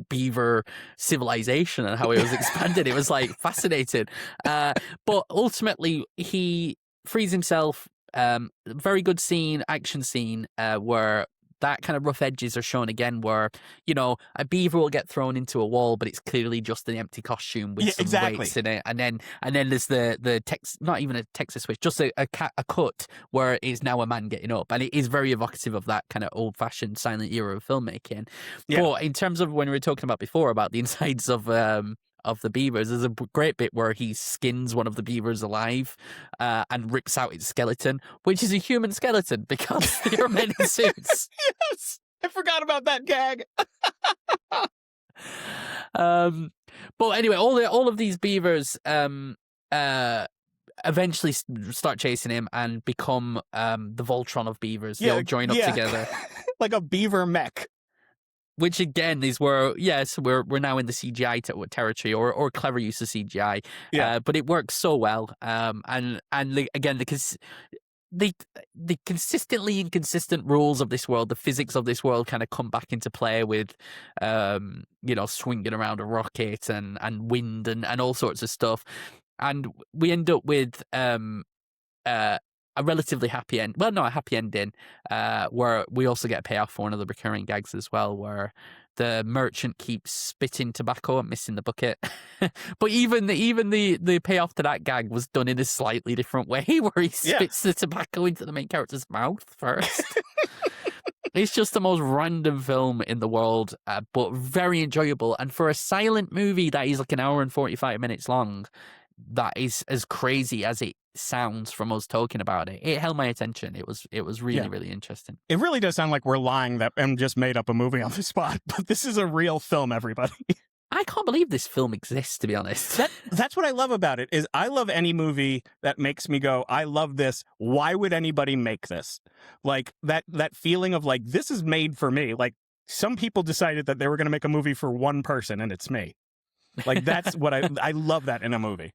beaver civilization and how it was expanded. It was like fascinating. But ultimately, he frees himself. Very good action scene, where that kind of rough edges are shown again, where a beaver will get thrown into a wall, but it's clearly just an empty costume with some weights in it, and then there's the text, not even a Texas switch, just a cut where it is now a man getting up, and it is very evocative of that kind of old fashioned silent era of filmmaking. Yeah. But in terms of when we were talking about before about the insides of the beavers, there's a great bit where he skins one of the beavers alive and rips out its skeleton, which is a human skeleton because they are men in suits. Yes, I forgot about that gag. But anyway, all of these beavers eventually start chasing him and become the Voltron of beavers. They all join up together like a beaver mech. Which again is where, yes, we're now in the CGI territory or clever use of CGI. Yeah. But it works so well. And again, because the consistently inconsistent rules of this world, the physics of this world, kind of come back into play with, swinging around a rocket and wind and all sorts of stuff. And we end up with a relatively happy end. Well, no, a happy ending, where we also get a payoff for one of the recurring gags as well, where the merchant keeps spitting tobacco and missing the bucket. But even the payoff to that gag was done in a slightly different way, where he spits the tobacco into the main character's mouth first. It's just the most random film in the world, but very enjoyable. And for a silent movie that is like an hour and 45 minutes long, that is as crazy as it sounds from us talking about it. It held my attention. It was really, really interesting. It really does sound like we're lying that and just made up a movie on the spot, but this is a real film, everybody. I can't believe this film exists, to be honest. That's what I love about it, is I love any movie that makes me go, I love this. Why would anybody make this? Like that feeling of like, this is made for me. Like some people decided that they were going to make a movie for one person and it's me. Like that's what I love that in a movie.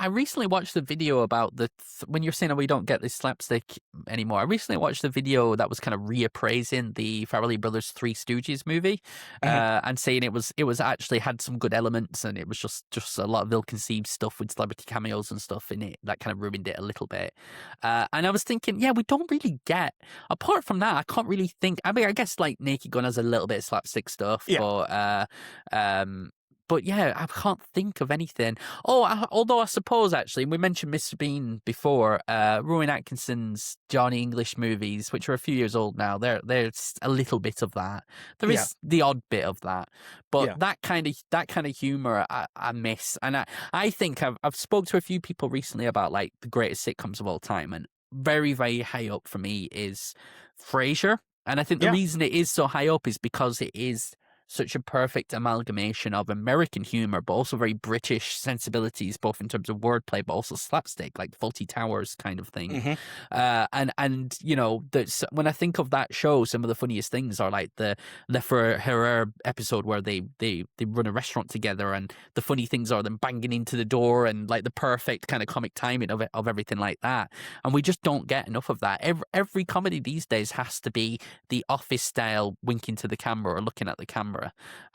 I recently watched the video about when you're saying, we don't get this slapstick anymore. I recently watched the video that was kind of reappraising the Farrelly Brothers Three Stooges movie, and saying it was actually had some good elements, and it was just a lot of ill-conceived stuff with celebrity cameos and stuff in it that kind of ruined it a little bit. And I was thinking, we don't really get, apart from that, I can't really think. I mean, I guess like Naked Gun has a little bit of slapstick stuff, but yeah, I can't think of anything. Although I suppose, actually, we mentioned Mr. Bean before, Rowan Atkinson's Johnny English movies, which are a few years old now, there's a little bit of that. There is the odd bit of that. But that kind of humor I miss. And I think I've spoke to a few people recently about like the greatest sitcoms of all time, and very, very high up for me is Frasier. And I think the reason it is so high up is because it is such a perfect amalgamation of American humor, but also very British sensibilities, both in terms of wordplay, but also slapstick, like Fawlty Towers kind of thing. And you know, when I think of that show, some of the funniest things are like the Le Ferrer episode where they run a restaurant together, and the funny things are them banging into the door and like the perfect kind of comic timing of everything like that. And we just don't get enough of that. Every comedy these days has to be the Office style, winking to the camera or looking at the camera.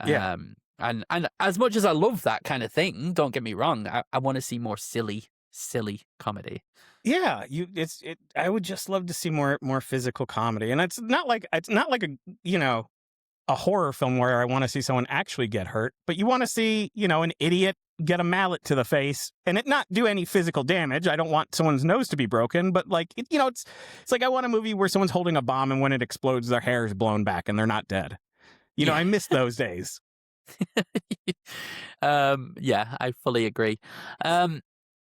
And as much as I love that kind of thing, don't get me wrong, I want to see more silly comedy. Yeah, I would just love to see more physical comedy, and it's not like a a horror film where I want to see someone actually get hurt, but you want to see an idiot get a mallet to the face and it not do any physical damage. I don't want someone's nose to be broken, but like it's like I want a movie where someone's holding a bomb and when it explodes, their hair is blown back and they're not dead. I miss those days. Yeah, I fully agree.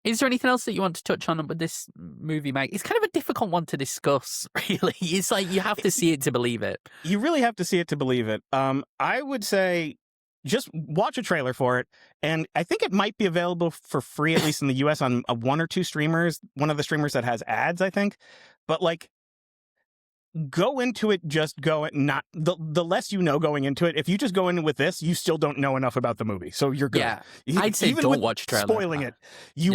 Is there anything else that you want to touch on with this movie, Mike? It's kind of a difficult one to discuss, really. It's like you have to see it to believe it. You really have to see it to believe it. I would say just watch a trailer for it. And I think it might be available for free, at least in the US, on one or two streamers. One of the streamers that has ads, I think. But like, go into it just not the less you know going into it. If you just go in with this, you still don't know enough about the movie, so you're good. Yeah, I'd say even don't watch trailer. Spoiling it, you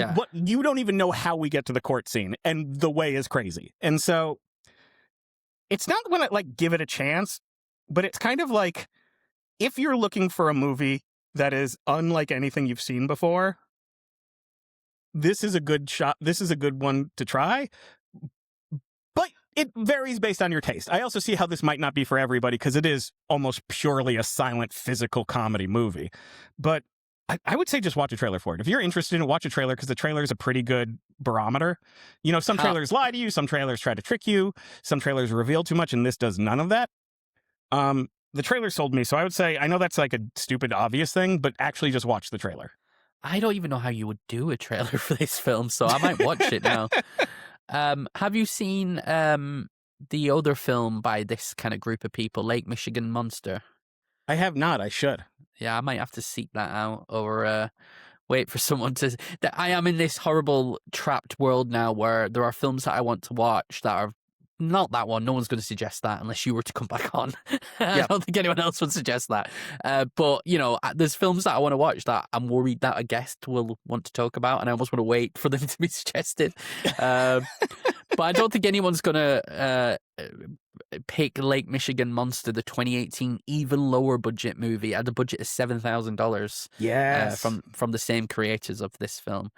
don't even know how we get to the court scene, and the way is crazy. And so it's not going to like give it a chance, but it's kind of like if you're looking for a movie that is unlike anything you've seen before, this is a good shot. This is a good one to try. It varies based on your taste. I also see how this might not be for everybody because it is almost purely a silent physical comedy movie. But I would say just watch a trailer for it. If you're interested in it, watch a trailer because the trailer is a pretty good barometer. Some trailers lie to you. Some trailers try to trick you. Some trailers reveal too much, and this does none of that. The trailer sold me. So I would say, I know that's like a stupid, obvious thing, but actually just watch the trailer. I don't even know how you would do a trailer for this film, so I might watch it now. Have you seen the other film by this kind of group of people, Lake Michigan Monster? I have not. I should. Yeah, I might have to seek that out or wait for someone to... I am in this horrible trapped world now where there are films that I want to watch that are not that one. No one's going to suggest that unless you were to come back on. I don't think anyone else would suggest that. But, there's films that I want to watch that I'm worried that a guest will want to talk about, and I almost want to wait for them to be suggested. But I don't think anyone's going to pick Lake Michigan Monster, the 2018 even lower budget movie at a budget of $7,000. Yes, from the same creators of this film.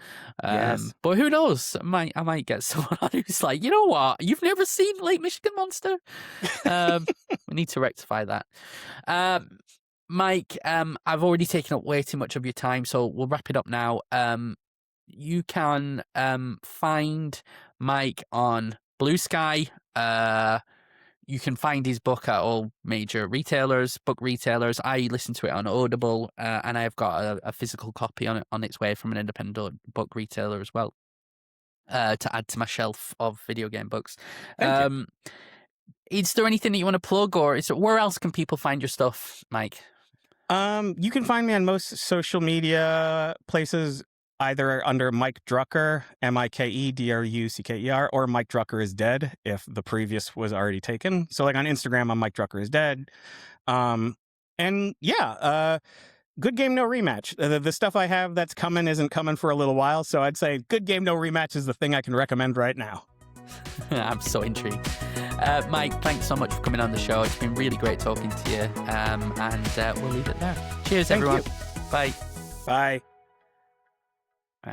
Yes, but who knows? I might get someone on who's like, you know what? You've never seen Lake Michigan Monster? We need to rectify that. Mike, I've already taken up way too much of your time, so we'll wrap it up now. You can find Mike on Blue Sky. You can find his book at all major book retailers. I listen to it on Audible, and I've got a physical copy on its way from an independent book retailer as well, to add to my shelf of video game books. Is there anything that you want to plug, or where else can people find your stuff, Mike? You can find me on most social media places, either under Mike Drucker, MikeDrucker, or Mike Drucker is dead if the previous was already taken. So like on Instagram, I'm Mike Drucker is dead. And yeah, Good Game No Rematch. The stuff I have that's coming isn't coming for a little while. So I'd say Good Game No Rematch is the thing I can recommend right now. I'm so intrigued. Mike, thanks so much for coming on the show. It's been really great talking to you. And we'll leave it there. Cheers, everyone. Thank you. Bye. Bye.